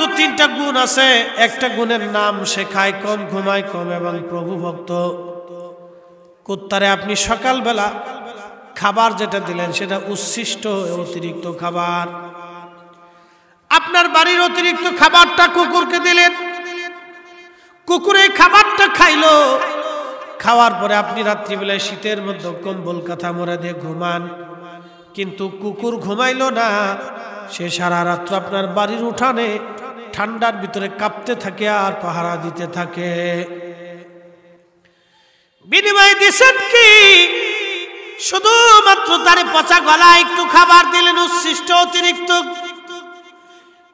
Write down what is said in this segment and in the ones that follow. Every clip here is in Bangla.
মধ্যে তিনটা গুণ আছে। একটা গুণের নাম সে খায় কম, ঘুমায় কম এবং প্রভু ভক্ত। কুত্তারে আপনি সকালবেলা খাবার যেটা দিলেন সেটা উচ্ছিষ্ট অতিরিক্ত খাবার। আপনার বাড়ির অতিরিক্ত খাবারটা কুকুরকে দিলেন, কুকুরে খাবারটা খাইলো, খাওয়ার পরে আপনি রাত্রিবেলায় শীতের মধ্যে কম্বল কাঁথা মোড়া দিয়ে ঘুমান, কিন্তু কুকুর ঘুমাইলো না, সে সারা রাত্র আপনার বাড়ির উঠানে ঠান্ডার ভিতরে কাঁপতে থাকে আর পাহারা দিতে থাকে। বিনিময় দিছেন কি? শুধুমাত্র তার পচা গলায় একটু খাবার দিলেন উচ্ছিষ্ট অতিরিক্ত।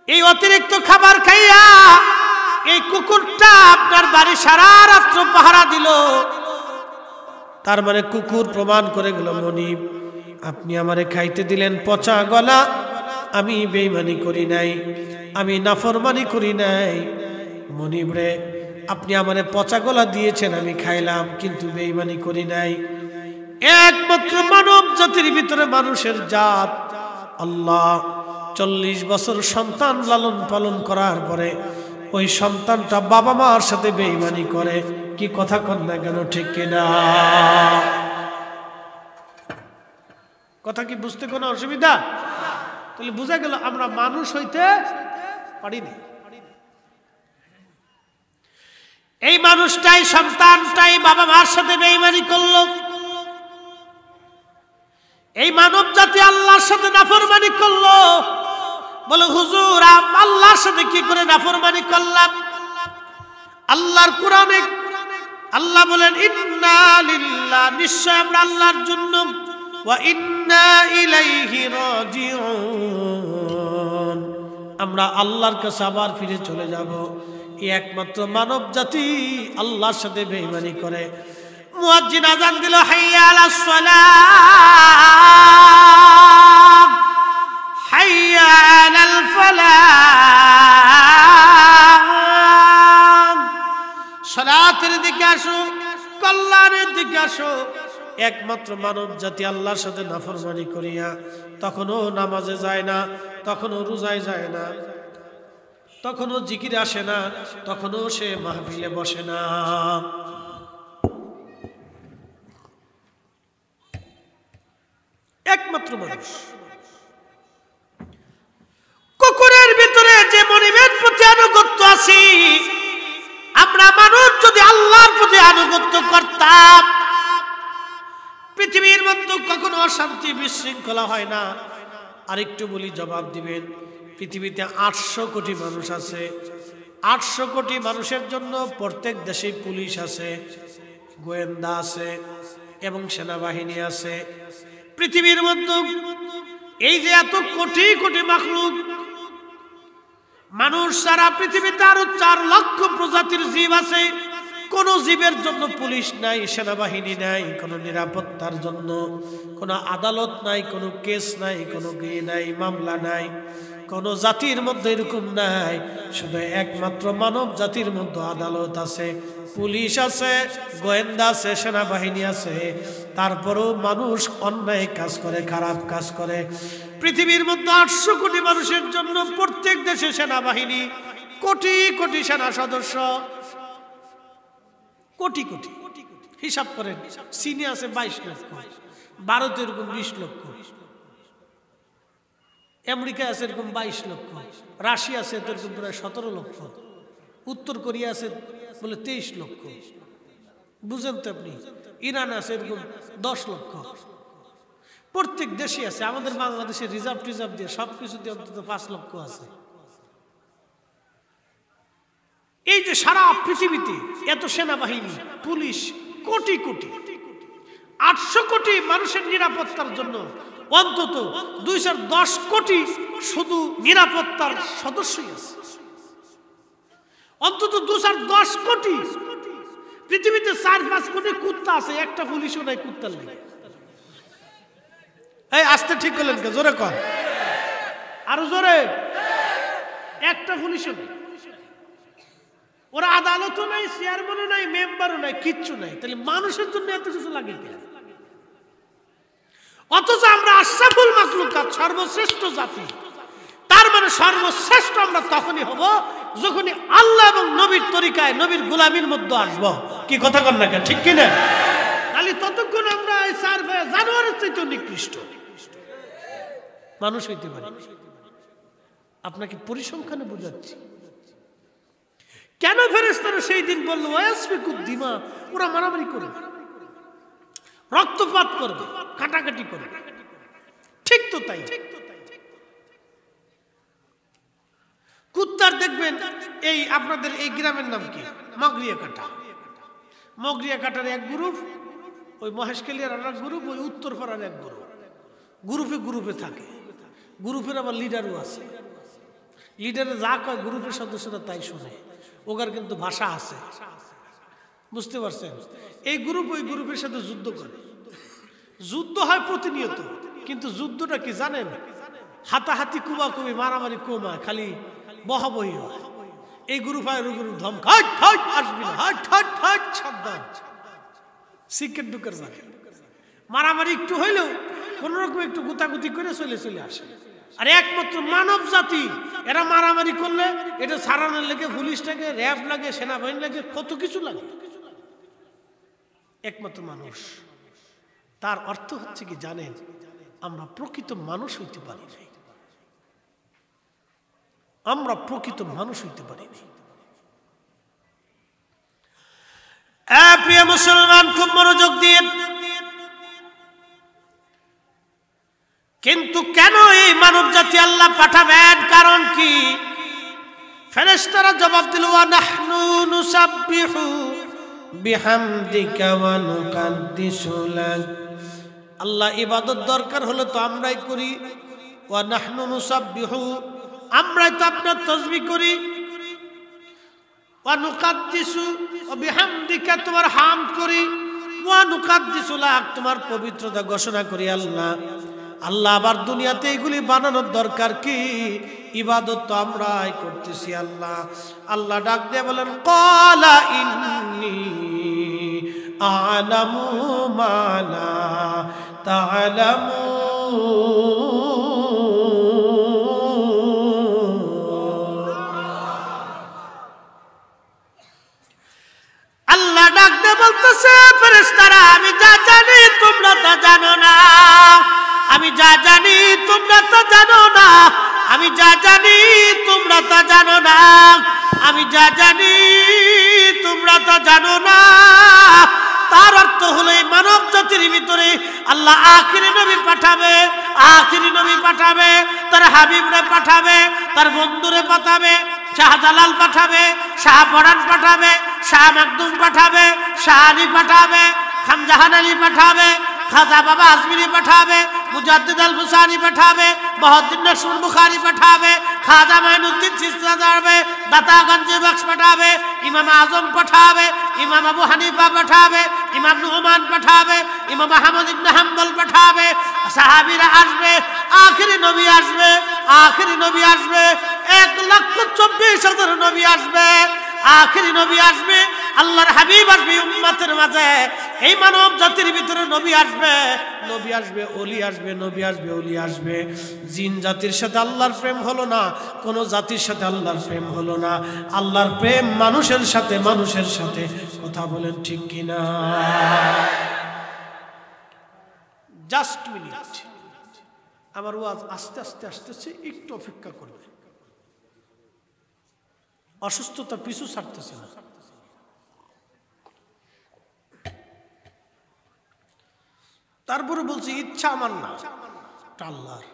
এই অতিরিক্ত খাবার খাইয়া এই কুকুরটা আপনার বাড়ি সারা রাত্র পাহারা দিল। তার মানে কুকুর প্রমাণ করে গেল, মনিব আপনি আমারে খাইতে দিলেন পচা গলা, আমি বেঈমানি করি নাই, আমি নাফরমানি করি নাই। মনিব রে, আপনি আমারে পচা গলা দিয়েছেন, আমি খাইলাম, কিন্তু বেঈমানি করি নাই। একমাত্র মানব জাতির ভিতরে মানুষের জাত আল্লাহ 40 বছর সন্তান লালন পালন করার পরে ওই সন্তানটা বাবা মার সাথে বেঈমানি করে। কি কথা কন না কেন, ঠিক কিনা? কথা কি বুঝতে কোনো অসুবিধা? তাহলে বোঝা গেল আমরা মানুষ হইতে পারিনি। এই মানুষটাই, সন্তানটাই বাবা মার সাথে বেঈমানি করলো। এই মানব জাতি আল্লাহর সাথে নাফরমানি করলো। বলে হুজুর আল্লাহর সাথে কি করে নাফরমানি করলাম? আল্লাহর কোরআনে আল্লাহ বলেন ইন্না লিল্লাহ, নিশ্চয় আমরা আল্লাহর জন্য, ওয়া ইন্না ইলাইহি রাজিউন, আমরা আল্লাহর কাছে আবার ফিরে চলে যাব। এই একমাত্র মানব জাতি আল্লাহর সাথে বেঈমানি করে। মুয়াজ্জিন আযান দিল, হাইয়া আলাস সালাহ, হাইয়া আলাল ফালাহ, সালাতের দিকে আসো, কল্যাণের দিকে আসো। একমাত্র মানব জাতি আল্লাহর সাথে নাফরমানি করিয়া তখনও নামাজে যায় না, তখনও রোজায় যায় না, তখনও জিকিরে আসে না, তখনও সে মাহফিলে বসে না। একমাত্র মানুষ। কুকুরের ভিতরে যে মনিবের প্রতি আনুগত্য আছে, আমরা মানুষ যদি আল্লাহর প্রতি আনুগত্য করতাম, পৃথিবীর মধ্যে কখনো অশান্তি বিশৃঙ্খলা হয় না। আরেকটু বলি, জবাব দিবেন। পৃথিবীতে 800 কোটি মানুষ আছে। 800 কোটি মানুষের জন্য প্রত্যেক দেশে পুলিশ আছে, গোয়েন্দা আছে এবং সেনাবাহিনী আছে। পৃথিবীর মধ্যে এই যে এত কোটি কোটি মাখলুক, মানুষ সারা পৃথিবীতে আরো 4 লক্ষ প্রজাতির জীব আছে। কোন জীবের জন্য পুলিশ নাই, সেনাবাহিনী নাই, কোন নিরাপত্তার জন্য কোন আদালত নাই, কোন কেস নাই, কোন নাই, মামলা নাই। কোন জাতির মধ্যে এরকম নাই। শুধু একমাত্র মানব জাতির মধ্যে আদালত আছে, পুলিশ আছে, গোয়েন্দা আছে, সেনাবাহিনী আছে। তারপরেও মানুষ অন্যায় কাজ করে, খারাপ কাজ করে। পৃথিবীর মধ্যে 800 কোটি মানুষের জন্য প্রত্যেক দেশে সেনাবাহিনী, কোটি কোটি সেনা সদস্য, কোটি কোটি। হিসাব করেন, চীনে আছে 22 লক্ষ, ভারতে এরকম 20 লক্ষ, আমেরিকা আছে এরকম 22 লক্ষ, রাশিয়া আছে এরকম প্রায় 17 লক্ষ, উত্তর কোরিয়া আছে বলে 23 লক্ষ। বুঝেন তো আপনি? ইরান আছে এরকম 10 লক্ষ। প্রত্যেক দেশে আছে। আমাদের বাংলাদেশে রিজার্ভ টিজার্ভ দিয়ে সবকিছু দিয়ে অন্তত 5 লক্ষ আছে। এই যে সারা পৃথিবীতে এত সেনাবাহিনী, পুলিশ, কোটি কোটি, 800 কোটি মানুষের নিরাপত্তার জন্য অন্তত 210 কোটি শুধু নিরাপত্তার সদস্যই আছে। অন্তত 210 কোটি। পৃথিবীতে 4-5 কোটি কুত্তা আছে, একটা পুলিশও নাই কুত্তার লাগে। এই আস্তে ঠিক করলেন কে? জোরে কর, আরো জোরে। একটা পুলিশও নেই। ওরা আদালতও নাই, চেয়ারম্যানও নাই, মেম্বারও নাই, কিচ্ছু নাই। তাহলে মানুষের জন্য এত কিছু লাগে কেন? অথচ আমরা আশরাফুল মাখলুকাত, সর্বশ্রেষ্ঠ জাতি, তার মানে সর্বশ্রেষ্ঠ আমরা তখনই হব যখনই আল্লাহ এবং নবীর তরিকায় নবীর গোলামির মধ্যে আসব। কি কথা কন না কেন, ঠিক কিনা? খালি ততক্ষণ আমরা এই 4 ভাই জানোয়ারের চাইতে নিকৃষ্ট মানুষ হইতে পারি। আপনাকে পরিসংখ্যানে বোঝাচ্ছি কেন ফেরেশতারা সেই দিন বলল ওয়াসফিকুদ্দিমা, ওরা মারামারি করবে, রক্তপাত করবে, কাটাকাটি করবে। ঠিক তো তাই। কুত্তার দেখবেন এই আপনাদের এই গ্রামের নাম কি, মগরিয়া কাটা। মগরিয়া কাটার এক গ্রুপ, ওই মহেশখালীর আর এক গ্রুপ, ওই উত্তরপাড়ার এক গ্রুপ। গ্রুপে গ্রুপে থাকে। গ্রুপের আবার লিডারও আছে। লিডারে যা কয় গ্রুপের সদস্যরা তাই শোনে। ওগার কিন্তু ভাষা আছে, বুঝতে পারছেন? এই গ্রুপ ওই গ্রুপের সাথে যুদ্ধ করে। যুদ্ধ হয় প্রতিনিয়ত, কিন্তু যুদ্ধটা কি জানেন? হাতাহাতি, কুবাকুবি, মারামারি কম হয়, খালি বহাবহি হয়। এই গ্রুপ হয় গ্রুপ ধমক, আসবি না, সাবধান, সিক্রেট ঢুকার জায়গা। মারামারি একটু হইলেও কোন রকম একটু গুতাগুতি করে চলে আসে। আর একমাত্র মানব জাতি এরা মারামারি করলে এটা সারানোর লাগে পুলিশ লাগে, র্যাব লাগে, সেনাবাহিনী লাগে, কত কিছু লাগে। একমাত্র মানুষ। তার অর্থ হচ্ছে কি জানেন? আমরা প্রকৃত মানুষ হইতে পারি নাই। আমরা প্রকৃত মানুষ হইতে পারি নাই। প্রিয় মুসলমান, খুব মনোযোগ দিয়ে, কিন্তু কেন এই মানব জাতি আল্লাহ পাঠাবেন? কারণ কি? ফেরেশতারা জবাব দিল, ওয়া নাহনু নুসাব্বিহু বিহামদিকা ওয়া নুকাদ্দিসু লাক। আল্লাহ ইবাদত দরকার হলে তো আমরাই করি। ওয়া নাহনু নুসাব্বিহু, আমরাই তো আপনার তাসবিহ করি। ওয়া নুকাদ্দিসু বিহামদিকা, তোমার হামদ করি। ওয়া নুকাদ্দিসু লাক, তোমার পবিত্রতা ঘোষণা করি। আল্লাহ আবার দুনিয়াতে এগুলি বানানোর দরকার কি? ইবাদত তো আমরাই করতেছি। আল্লাহ ডাক দিয়ে বলেন, ক্বালা ইন্নী আ'লামু মা লা তা'লামুন। আল্লাহ ডাক দিয়ে বলতেছে, ফেরেশতারা, আমি যা জানি তোমরা তা জানো না। আমি যা জানি তোমরা তা জানো না। আমি যা জানি তোমরা তা জানো না। আমি যা জানি তোমরা তা জানো না। তার অর্থ হলো এই মানব জাতির ভিতরে আল্লাহ আখিরি নবী পাঠাবে। আখিরি নবী পাঠাবে, তার হাবিবরে পাঠাবে, তার বন্ধুরে পাঠাবে। শাহজালাল পাঠাবে, শাহ পরান পাঠাবে, শাহ মাকদুম পাঠাবে, শাহ আলী পাঠাবে, খানজাহান আলী পাঠাবে, খাজা বাবা আজমিরি পাঠাবে, মুজাদ্দিদ আল হুসাইনি পাঠাবে, মহিউদ্দিন নসরুল বুখারী পাঠাবে, খাজা মাইনুদ্দিন চিশতি পাঠাবে, দাতা গঞ্জ বখশ পাঠাবে, ইমাম আজম পাঠাবে, ইমাম আবু হানিফা পাঠাবে, ইমাম নুমান পাঠাবে, ইমাম আহমদ ইবনে হাম্বল পাঠাবে। সাহাবীরা আসবে, আখিরি নবী আসবে। আখিরি নবী আসবে, 1,24,000 নবী আসবে। আখিরি নবী আসবে, আল্লাহর হাবিব আসবে উম্মতের মাঝে। এই মানব জাতির ভিতরে নবী আসবে, নবী আসবে, ওলি আসবে, নবী আসবে, ওলি আসবে। জিন জাতির সাথে আল্লাহর প্রেম হলো না, কোন জাতির সাথে আল্লাহর প্রেম হলো না। আল্লাহর প্রেম মানুষের সাথে, মানুষের সাথে। কথা বলেন ঠিক কিনা? জাস্ট মিনিট, আমার ওয়াজ আস্তে আস্তে আসতেছে, একটু অপেক্ষা করবে। অসুস্থতা পিছু ছাড়তেছে না। তারপরে বলছি, ইচ্ছা আমার না, আল্লাহর।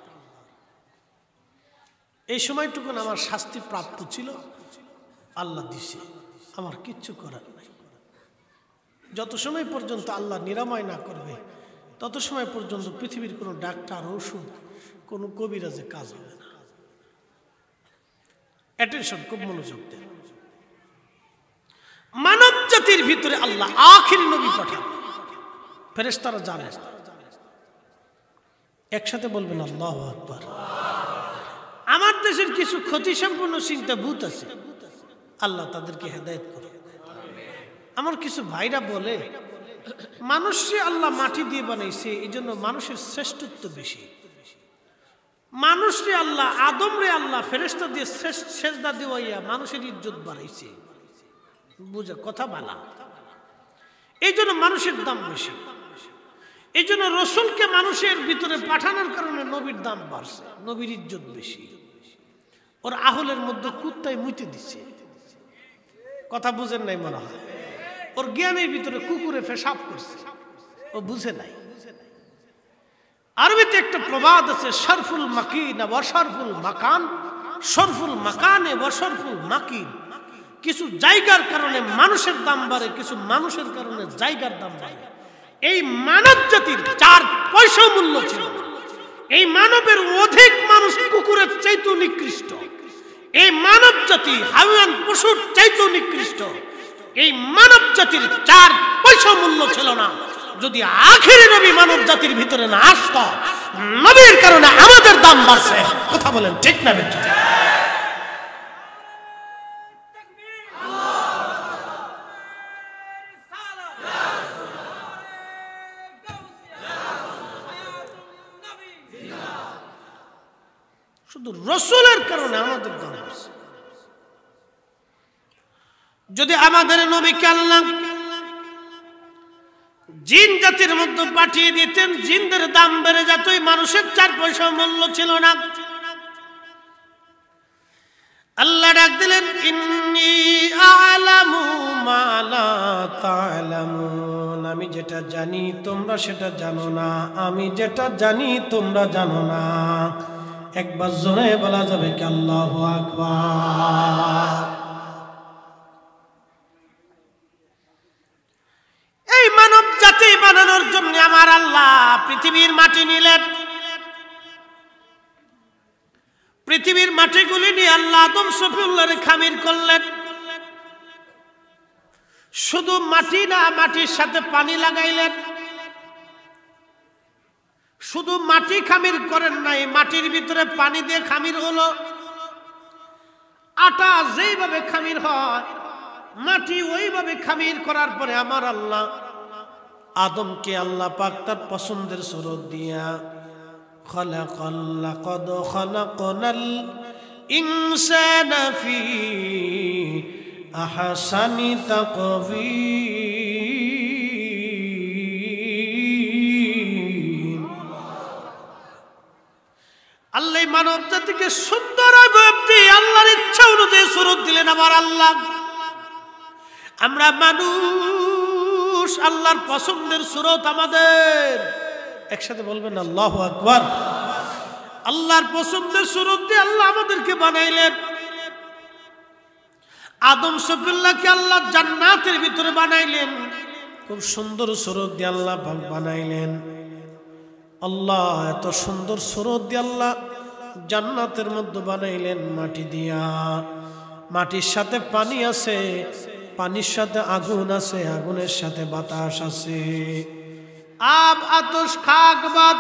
এই সময়টুকুন আমার শাস্তি প্রাপ্ত ছিল, আল্লাহ দিছে, আমার কিচ্ছু করার নাই। যত সময় পর্যন্ত আল্লাহ নিরাময় না করবে, তত সময় পর্যন্ত পৃথিবীর কোনো ডাক্তার, ওষুধ, কোনো কবিরাজে কাজ হবে না। অ্যাটেনশন, খুব মনোযোগ দেন। মানব জাতির ভিতরে আল্লাহ আখিরি নবী পাঠাবে। ফেরেশতারা জানে, একসাথে বলবেন আল্লাহু আকবার। আমার দেশের কিছু ক্ষতি সম্পন্ন চিন্তা ভূত আছে, আল্লাহ তাদেরকে হেদায়েত করে। আমার কিছু ভাইরা বলে, মানুষকে আল্লাহ মাটি দিয়ে বানাইছে, এই জন্য মানুষের শ্রেষ্ঠত্ব বেশি। মানুষরে আল্লাহ, আদমরে আল্লাহ ফেরেশতা দিয়ে সেজদা দেওয়াইয়া মানুষের ইজ্জত বাড়াইছে। বুঝে কথা বলা, এই জন্য মানুষের দাম বেশি। এই জন্য রসুলকে মানুষের ভিতরে পাঠানোর কারণে নবীর দাম বাড়ছে, নবীর ইজ্জত বেশি। ওর আহলের মধ্যে কুত্তায় মুইতে দিচ্ছে। কথা বুঝেন নাই মনে হয়? ওর জ্ঞানের ভিতরে কুকুরে পেশাব করছে, ও বুঝে নাই। আরবিতে একটা প্রবাদ আছে, শরফুল মাকিন ওয়া শরফুল মাকান, শরফুল মাকানে ওয়া শরফুল মাকিন। কিছু জায়গার কারণে মানুষের দাম বাড়ে, কিছু মানুষের কারণে জায়গার দাম বাড়ে। এই মানব জাতির 4 পয়সা মূল্য ছিল। এই মানবের অধিক মানুষ কুকুরের চাইতে নিকৃষ্ট। এই মানব জাতি হাইওয়ান পশুর চাইতে নিকৃষ্ট। এই মানব জাতির 4 পয়সা মূল্য ছিল না যদি আখেরি নবী মানব জাতির ভিতরে না আসতো। নবীর কারণে আমাদের দাম বাড়ছে। কথা বলেন ঠিক না বেটা? শুধু রসুলের কারণে আমাদের দাম বাড়ছে। যদি আমাদের নবীকে আল্লাহ জিন জাতির মধ্যে পাঠিয়ে দিতেন, জিনদের দাম বেড়ে যেত, মানুষের 4 পয়সা মূল্য ছিল না। আল্লাহ ডাক দিলেন, ইন্নী আ'লামু মা লা তা'লামুন। আমি যেটা জানি তোমরা সেটা জানো না, আমি যেটা জানি তোমরা জানো না। একবার জোরে বলা যাবে কি আল্লাহু আকবার? এই মানব জাতি বানানোর জন্য আমার আল্লাহ পৃথিবীর মাটি নিলেন। পৃথিবীর মাটিগুলি নিয়ে আল্লাহ আদম সফিউল্লাহর খামির করলেন। শুধু মাটি না, মাটির সাথে পানি লাগাইলেন। শুধু মাটি খামির করেন নাই, মাটির ভিতরে পানি দিয়ে খামির হলো। আটা যেইভাবে খামির হয়, মাটি ওইভাবে খামির করার পরে আমার আল্লাহ আদমকে আল্লাহ পাক তার পছন্দের সুরত দিয়া খালাকাল লাকাদ খালাকনাল ইনসানা ফি আহসানি তাকবীর। আল্লাহ মানব জাতিকে সুন্দর আল্লাহর ইচ্ছা অনুযায়ী সুরত দিলেন। আমার আল্লাহ, আমরা মানুষ, আল্লাহর পছন্দের সুরত আমাদের। একসাথে বলবেন আল্লাহু আকবার। আল্লাহর পছন্দের সুরত দিয়ে আল্লাহ আমাদেরকে বানাইলেন। আদম সফিউল্লাহকে আল্লাহ জান্নাতের ভিতরে বানাইলেন, খুব সুন্দর সুরত দিয়ে আল্লাহ বানাইলেন। আল্লাহ এত সুন্দর সুরত দিয়ে আল্লাহ জান্নাতের মধ্যে বানাইলেন মাটি দিয়া। মাটির সাথে পানি আছে, পানির সাথে আগুন আছে, আগুনের সাথে বাতাস আছে। আব, আতশ, খাক, বাদ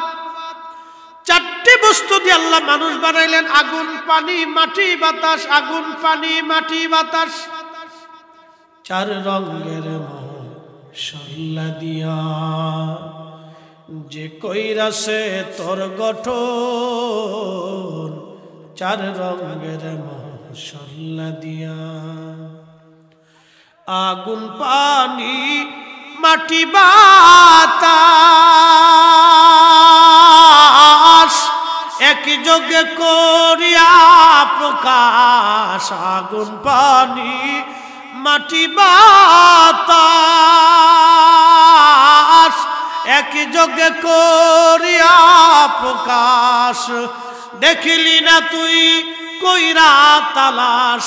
4টি বস্তু দিয়ে আল্লাহ মানুষ বানাইলেন। আগুন, পানি, মাটি, বাতাস। আগুন, পানি, মাটি, বাতাস। 4 রঙের মশলা দিয়া যে কইরাছে তোর গঠন, 4 রঙের মশলা দিয়া। আগুন, পানি, মাটি, বাতাস একই যোগে করিয়া প্রকাশ। আগুন, পানি, মাটি, বাতাস একই যোগে করিয়া প্রকাশ। দেখলি না তুই কইরা তালাশ,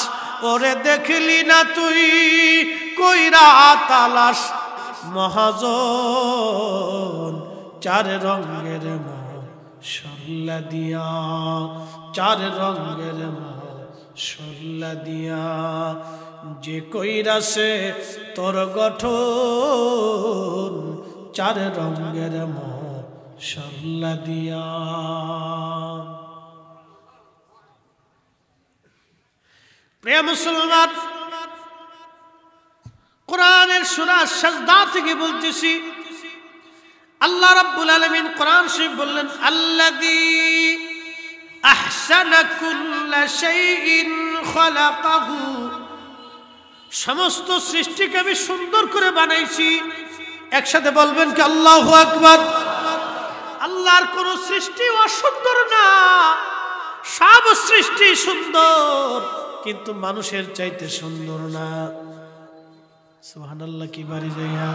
ওরে দেখলি না তুই কইরা তালাশ। মহাজন 4 রঙের মশলা দিয়া, 4 রঙের মশলা দিয়া যে কইরাছে তোর গঠন, 4 রঙের মশলা দিয়া। প্রিয় মুসলমান, কোরআনের সূরা সাজদা থেকে বলতেছি, আল্লাহ রাব্বুল আলামিন কোরআন শরীফ বললেন, আল্লাযী আহসানা কুল্লা শাইইন খালাকাহু, সমস্ত সৃষ্টিকে আমি সুন্দর করে বানাইছি। একসাথে বলবেন কি আল্লাহু আকবার। আল্লাহর কোন সৃষ্টি অসুন্দর না, সব সৃষ্টি সুন্দর, কিন্তু মানুষের চাইতে সুন্দর না। সুবহানাল্লাহ, কি বাড়ি যাইয়া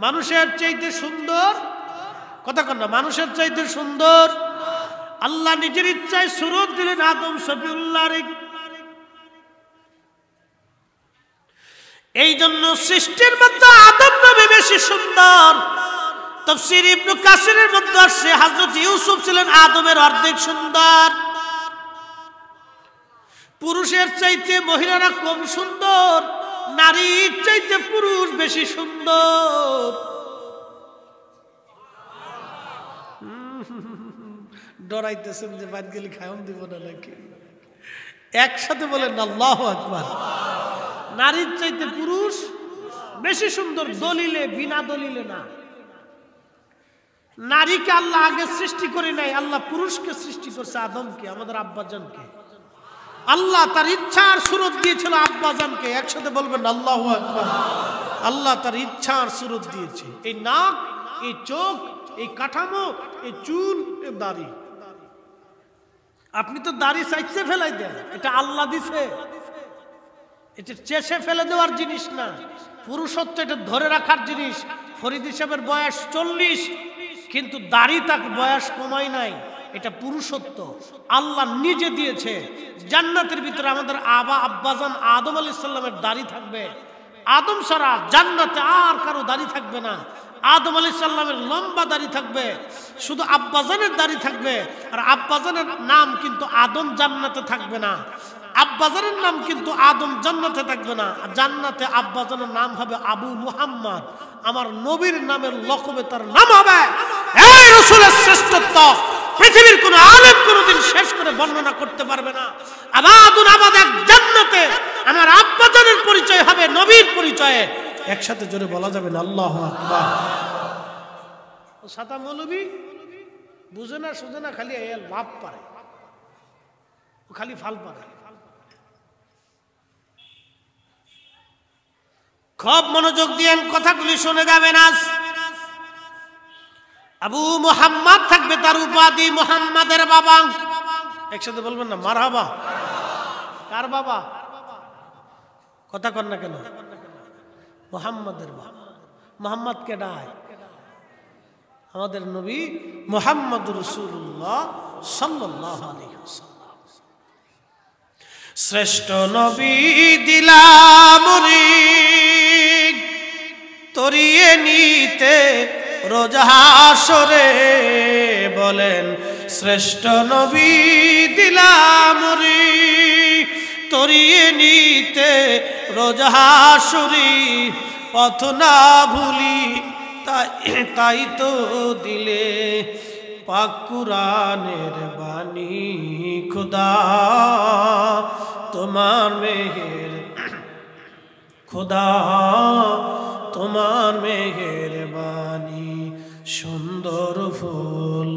মানুষের চাইতে সুন্দর, কথা কন না, মানুষের চাইতে সুন্দর। আল্লাহ নিজের ইচ্ছায় সুরত দিলেন আদম শফিউল্লাহর। এই জন্য সৃষ্টির মধ্যে আদম নবী বেশি সুন্দর। তাফসীর ইবনে কাসিরের মধ্যে আসছে হযরত ইউসুফ ছিলেন আদমের অর্ধেক সুন্দর। পুরুষের চাইতে মহিলারা কম সুন্দর, নারীর চাইতে পুরুষ বেশি সুন্দর। ডরাইতেছেন যে বাদ গেলে খায়ন দিব না নাকি? একসাথে বলেন আল্লাহু আকবার। নারীর চাইতে পুরুষ বেশি সুন্দর, দলিলে বিনা দলিলে না। নারীকে আল্লাহ আগে সৃষ্টি করে নাই, আল্লাহ পুরুষকে সৃষ্টি করছে, আদমকে, আমাদের আব্বাজানকে। আল্লাহ তার ইচ্ছার সুরত দিয়েছিল আব্বাজানকে। একসাথে বলবেন আল্লাহু আকবার। আল্লাহ তার ইচ্ছার সুরত দিয়েছে। এই নাক, এই চোখ, এই কাঠামো, এই চুল, এই দাড়ি। আপনি তো দাড়ি চাইছে ফেলাই দেন, এটা আল্লাহ দিছে, এটা চেষে ফেলে দেওয়ার জিনিস না। পুরুষত্ব এটা ধরে রাখার জিনিস। ফরিদ সাহেবের বয়স 40, কিন্তু দাড়ি তার বয়স কমায় নাই, এটা পুরুষত্ব আল্লাহ নিজে দিয়েছে। জান্নাতের ভিতরে আমাদের আব্বাজান আদম আলাইহিস সালামের দাড়ি থাকবে। আদম ছাড়া জান্নাতে আর কারো দাড়ি থাকবে না। আদম আলাইহিস সালামের লম্বা দাড়ি থাকবে, শুধু আব্বাজানের দাড়ি থাকবে। আর আব্বাজানের নাম কিন্তু আদম জান্নাতে থাকবে না। আব্বাজানের নাম কিন্তু আদম জান্নাতে থাকবে না। জান্নাতে আব্বাজানের নাম হবে আবু মুহাম্মদ। আমার নবীর নামের লকবে তার নাম হবে। এই রাসূলের শ্রেষ্ঠত্ব পৃথিবীর কোন আলেম কোনদিন শেষ করে বর্ণনা করতে পারবে না। আবাদুন আবাদ এক জান্নাতে আমার আব্বাজানের পরিচয় হবে নবীর পরিচয়ে। একসাথে জোরে বলা যাবে না আল্লাহু আকবার। ও সাতা মৌলবী বুঝে না, সুঝে না, খালি এল লাভ পারে, খালি ফাল পারে। খুব মনোযোগ দিয়ে কথাগুলি শুনে যাবেন। আজ আবু মুহাম্মদ থাকবে, তার উপাধি মুহাম্মাদের বাবা। একসাথে বলবেন না মারহাবা। কার বাবা? কথা কন না কেন? মুহাম্মাদের বাবা। মুহাম্মদ কে ডায়? আমাদের নবী মুহাম্মদুর রাসূলুল্লাহ সাল্লাল্লাহু আলাইহি ওয়াসাল্লাম। শ্রেষ্ঠ নবী দিলাম রিগ তরিয়ে নিতে রোজ হাসরে, বলেন শ্রেষ্ঠ নবী দিলাম রিগ তরিয়ে নিতে রোজ হাসরে, পথ না ভুলি তাই তো দিলে পাক কুরআনের বাণী। খুদা তোমার মেহের, খুদা তোমার মেহেরবানি। সুন্দর ফুল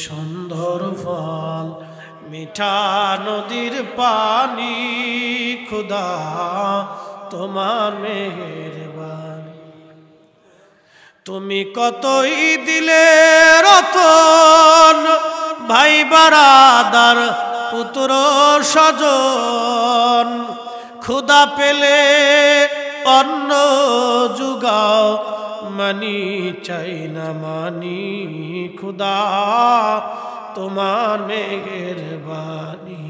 সুন্দর ফল মিঠা নদীর পানি, খুদা তোমার মেহেরবানি। তুমি কতই দিলে রতন, ভাই বারাদার পুত্র স্বজন, খুদা পেলে অন্ন জুগাও, মানি চাই না মানি, খুদা তোমার মেহেরবানি।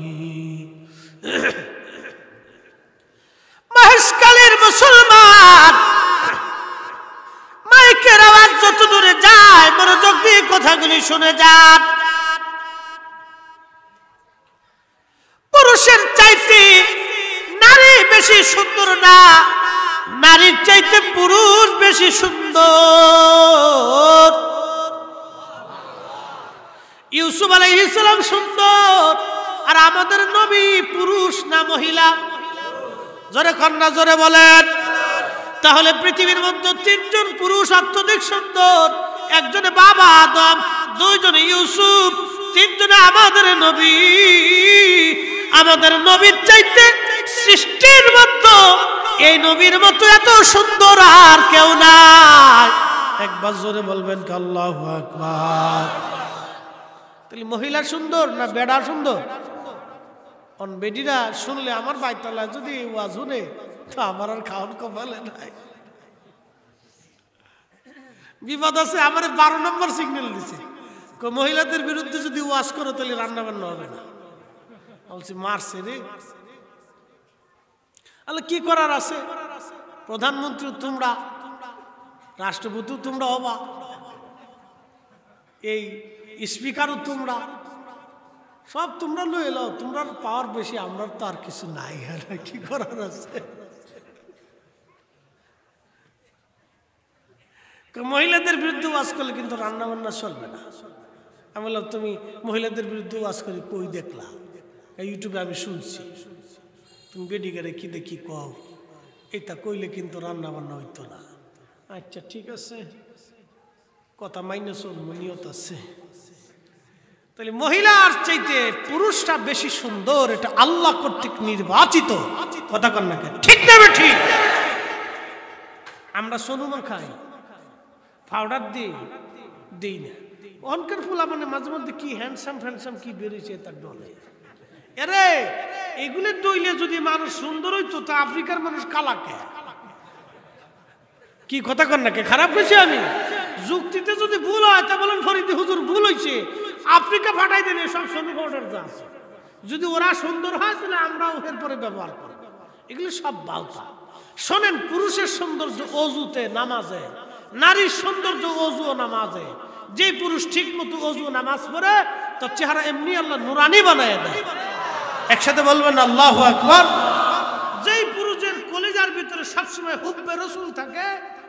মহেশখালীর মুসলমান, মাইকের আওয়াজ যত দূরে যায় মনোযোগ দিয়ে কথাগুলি শুনে যান। পুরুষের চাইতে নারী বেশি সুন্দর না, নারীর চাইতে পুরুষ বেশি সুন্দর। ইউসুফ আলাইহিস সালাম সুন্দর, আর আমাদের নবী পুরুষ না মহিলা? জোরে কন্যা জোরে বলেন। তাহলে পৃথিবীর মধ্যে 3 জন পুরুষ অত্যধিক সুন্দর, একজনে বাবা আদম, 2 জনে ইউসুফ, মুক্তির জন্য আমাদের নবী, আমাদের নবীর চাইতে সৃষ্টির মতো এই নবীর মতো এত সুন্দর আর কেউ নাই। একবার জোরে বলবেন কি আল্লাহু আকবার। তাহলে মহিলা সুন্দর না বেড়া সুন্দর? অন বেডিরা শুনলে আমার বাইতলা যদি ওয়াজ শুনে তো আমার আর খাওয়ান কপালে নাই, বিপদ আছে। আমার 12 নম্বর সিগন্যাল দিছে, মহিলাদের বিরুদ্ধে যদি ওয়াজ করো তাহলে রান্না বান্না হবে না। বলছি মারছে রে। আল্লাহ কি করার আছে? প্রধানমন্ত্রী তোমরা, রাষ্ট্রপতি তোমরা হবা, এই স্পিকারও তোমরা, সব তোমরা লয়ে এলো, তোমরা পাওয়ার বেশি, আমরা তো আর কিছু নাই, কি করার আছে? মহিলাদের বিরুদ্ধে ওয়াজ করলে কিন্তু রান্না বান্না চলবে না। আমি বললাম তুমি মহিলাদের বিরুদ্ধে ওয়াজ করি কই দেখলা? ইউটিউবে আমি শুনছি, তুমি বেডিগারে কি দেখি কও, এটা কইলে কিন্তু রান্না বান্না হইতো না। আচ্ছা ঠিক আছে, কথা মাইনে চল, নিয়ত আছে। তাহলে মহিলার চাইতে পুরুষটা বেশি সুন্দর, এটা আল্লাহ কর্তৃক নির্বাচিত। কথা কন না কেন? ঠিক না ঠিক? আমরা সোনুমা খাই, পাউডার দিই না। অনকের ফুলা মানে মাঝে মধ্যে কি হ্যান্ডসাম ফ্যান্ডসাম কি বেরিয়েছে তার ডলে। এরে এগুলো দইলে যদি মানুষ সুন্দর হইতো তা আফ্রিকার মানুষ কালাকে। কি কথা কন না কে? খারাপ কইছি আমি? যুক্তিতে যদি ভুল হয় তা বলেন ফরিদি হুজুর ভুল হয়েছে, আফ্রিকা ফাটাই দেন সব সোনু পাউডার যা আছে। যদি ওরা সুন্দর হয় তাহলে আমরাও এরপরে ব্যবহার করি। এগুলো সব বালতা। শোনেন, পুরুষের সৌন্দর্য অজুতে নামাজে, নারীর সৌন্দর্য অজু ও নামাজে। যে পুরুষ ঠিক মতো অজু নামাজ পড়ে তার চেহারা এমনি আল্লাহ নুরানি বানায় দেয়। একসাথে বলবেন আল্লাহু আকবার। যেই পুরুষের কলিজার ভিতরে সবসময় হুব্বে রসুল থাকে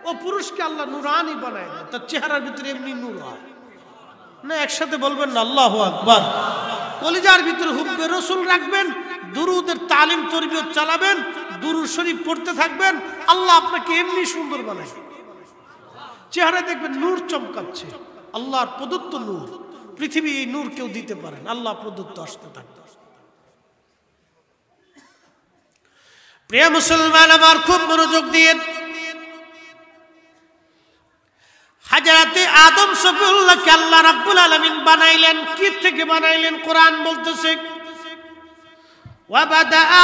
ও পুরুষকে আল্লাহ নুরানি বানায় দেয়, তার চেহারার ভিতরে এমনি নূর হয় না। একসাথে বলবেন না আল্লাহু আকবার। কলিজার ভিতরে হুব্বে রসুল রাখবেন, দুরুদের তালিম তরবিয়ত চালাবেন, দুরুদ শরীফ পড়তে থাকবেন, আল্লাহ আপনাকে এমনি সুন্দর বানায়। চেহারা দেখবেন নূর চমকাচ্ছে, আল্লাহর প্রদত্ত নূর। পৃথিবী এই নূর কেউ দিতে পারেন, আল্লাহ প্রদত্ত আসতে থাকবে। প্রিয় মুসলমান আমার, খুব মনোযোগ দিয়ে হাজরাতে আদম সফিউল্লাহকে আল্লাহ রাব্বুল আলামিন বানাইলেন। কি থেকে বানাইলেন? কোরআন বলতেছে ওয়াবাদাআ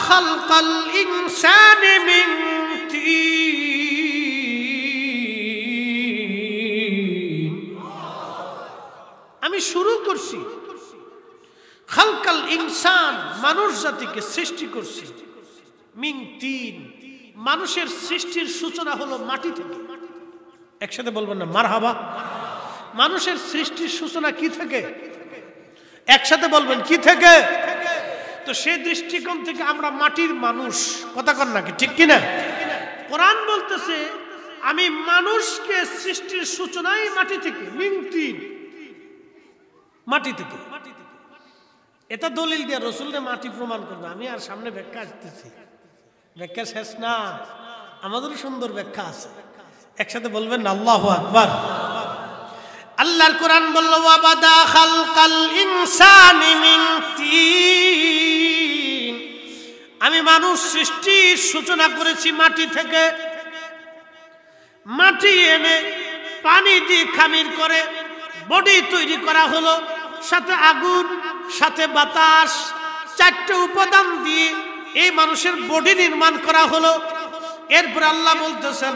খালকাল ইনসানি মিন তিন। আমি শুরু করছি খালকাল ইনসান, মানুষ জাতিকে সৃষ্টি করছি মিন তিন। মানুষের সৃষ্টির সূচনা হলো মাটি থেকে। একসাথে বলবেন না মারহাবা। মানুষের সৃষ্টির সূচনা কি থেকে? একসাথে বলবেন কি থেকে? তো সেই দৃষ্টিকোণ থেকে আমরা মাটির মানুষ। কথা কন নাকি? ঠিক কিনা? কোরআন বলতেছে আমি মানুষকে সৃষ্টির সূচনাই মাটি থেকে, মিন তিন, মাটি থেকে। এটা দলিল দিয়ে রসুলের মাটি প্রমাণ করবে। আমি আর সামনে ব্যাখ্যা আসতেছি, ব্যাখ্যা শেষ না, আমাদেরও সুন্দর ব্যাখ্যা আছে। একসাথে বলবেন আল্লাহু আকবার। আল্লাহর কোরআন বলল ওয়াবাদা খালকাল ইনসানি মিন তিন। আমি মানুষ সৃষ্টির সূচনা করেছি মাটি থেকে। মাটি এনে পানি দিয়ে খামির করে বডি তৈরি করা হলো, সাথে আগুন, সাথে বাতাস, চারটে উপাদান দিয়ে এই মানুষের বডি নির্মাণ করা হলো। এরপর আল্লাহ বলতেছেন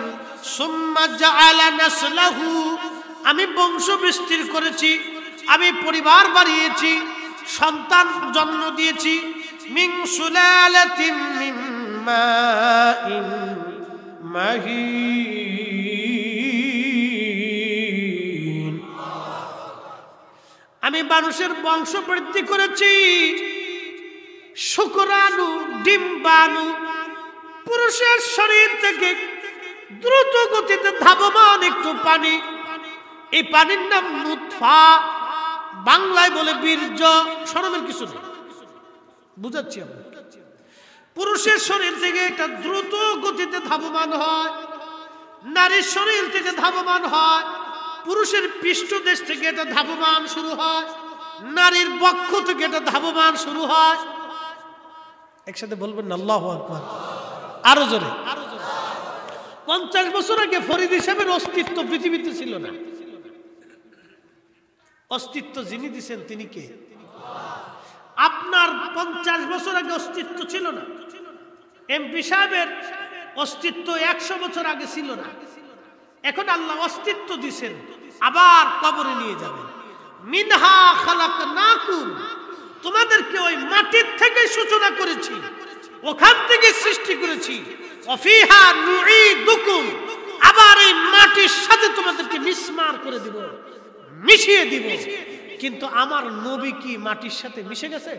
সুম্মা জাআলা নাসলাহু, আমি বংশ বিস্তার করেছি, আমি পরিবার বাড়িয়েছি, সন্তান জন্ম দিয়েছি। মিন সুলালাতিন মিন মাইন মাহিন। আমি মানুষের বংশ বৃদ্ধি করেছি শুক্রাণু, ডিম্বাণু। পুরুষের শরীর থেকে দ্রুত গতিতে ধাবমান একটু পানি, এই পানির নাম নুতফা, বাংলায় বলে বীর্য। শরমের কিছু নেই, বুঝাচ্ছি আমি। পুরুষের শরীর থেকে এটা দ্রুত গতিতে ধাবমান হয়, নারীর শরীর থেকে ধাবমান হয় পুরুষের পৃষ্ঠদেশ থেকে এটা ধাবমান শুরু হয়, নারীর বক্ষ থেকে এটা ধাবমান শুরু হয়। একসাথে বলবেন না আল্লাহু আকবার, আরো জোরে। 50 বছর আগে ফরিদ সাহেবের অস্তিত্ব পৃথিবীতে ছিল না। অস্তিত্ব যিনি দিচ্ছেন তিনি কে? আপনার 50 বছর আগে অস্তিত্ব ছিল না। এমপি সাহেবের অস্তিত্ব 100 বছর আগে ছিল না। এখন আল্লাহ অস্তিত্ব দিছেন, আবার কবরে নিয়ে যাবেন। মিনহা খালাকনাকুম, তোমাদেরকে ওই মাটির থেকে সূচনা করেছি, ওখান থেকে সৃষ্টি করেছি। ওয়াফিহা নুঈদুকুম, আবার এই মাটির সাথে তোমাদেরকে মিসমার করে দিব, মিশিয়ে দিব। কিন্তু আমার নবী কি মাটির সাথে মিশে গেছে?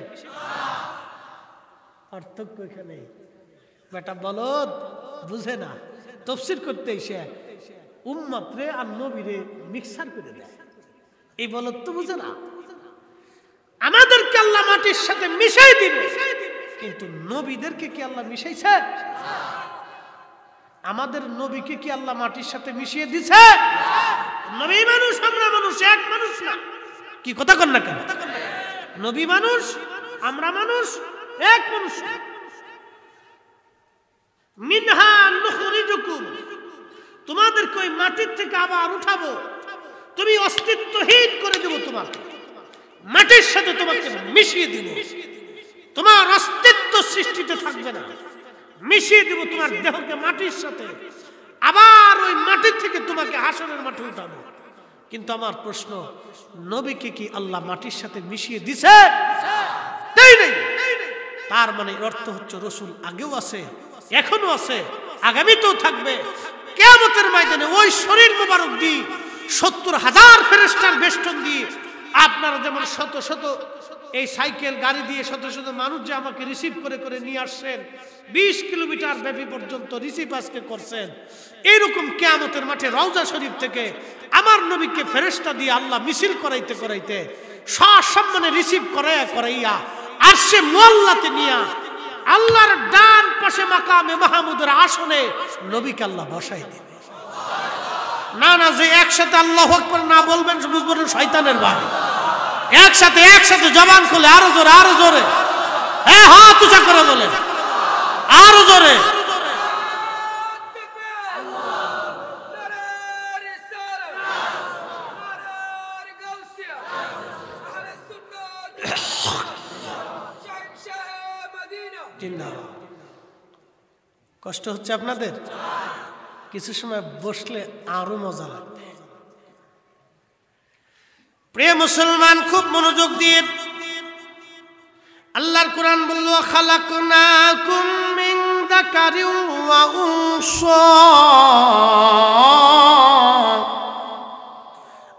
পার্থক্য এখানে। বেটা বলদ বুঝে না, তাফসীর করতে এসে উম্মত রে আর নবীরে মিক্সার করে দেয়। এই বলদ তো বুঝে না। আমাদেরকে আল্লাহ মাটির সাথে মিশাই দিবে, কিন্তু নবীদেরকে কি আল্লাহ মিশাইছে? আমাদের নবীকে কি আল্লাহ মাটির সাথে মিশিয়ে দিছে? নবী মানুষ, আমরা মানুষ, এক মানুষ না। কি কথা কন না কেন? নবী মানুষ, আমরা মানুষ, এক মানুষ। মিনহা নুখরিজুকুম, তোমাদেরকে ওই মাটির থেকে আবার উঠাবো, তুমি অস্তিত্বহীন করে দেব, তোমাকে মাটির সাথে তোমাকে মিশিয়ে দিব, তোমার অস্তিত্ব সৃষ্টিতে থাকবে না, মিশিয়ে দিব তোমার দেহকে মাটির সাথে। আবার ওই মাটির থেকে তোমাকে হাসরের মাঠে উঠাবো। কিন্তু আমার প্রশ্ন, নবীকে কি আল্লাহ মাটির সাথে মিশিয়ে দিছে? তাই নাই। তার মানে অর্থ হচ্ছে রাসূল আগেও আছে, এখনো আছে, আগামীতেও থাকবে। কিয়ামতের ময়দানে ওই শরীর মোবারক দিয়ে 70,000 ফেরেশতার বেষ্টন দিয়ে, আপনারা যেমন শত শত এই সাইকেল গাড়ি দিয়ে শত শত মানুষ যে আমাকে রিসিভ করে করে নিয়ে আসছেন, 20 কিলোমিটার ব্যাপী পর্যন্ত রিসিভ আজকে করছেন, এইরকম কিয়ামতের মাঠে রওজা শরীফ থেকে আমার নবীকে ফেরেশতা দিয়ে আল্লাহ মিছিল করাইতে করাইতে সসম্মানে রিসিভ করাইয়া আরশে মুআল্লাতে নিয়া আল্লাহর ডান পাশে মাকামে মাহমুদের আসনে নবীকে আল্লাহ বসাই দিবে। না না, যে একসাথে আল্লাহু আকবার না বলবেন বুঝবেন শয়তানের বাড়ি। একসাথে জবান খুলে আরো জোরে, আরো জোরে, হ্যাঁ হাত উঁচা করে বলেন, আরো জোরে। কষ্ট হচ্ছে আপনাদের? কিছু সময় বসলে আরো মজা লাগবে। প্রিয় মুসলমান, খুব মনোযোগ দিয়ে আল্লাহর কোরআন বলল, খালাকনাকুম মিন যাকারিন ওয়া উনসা,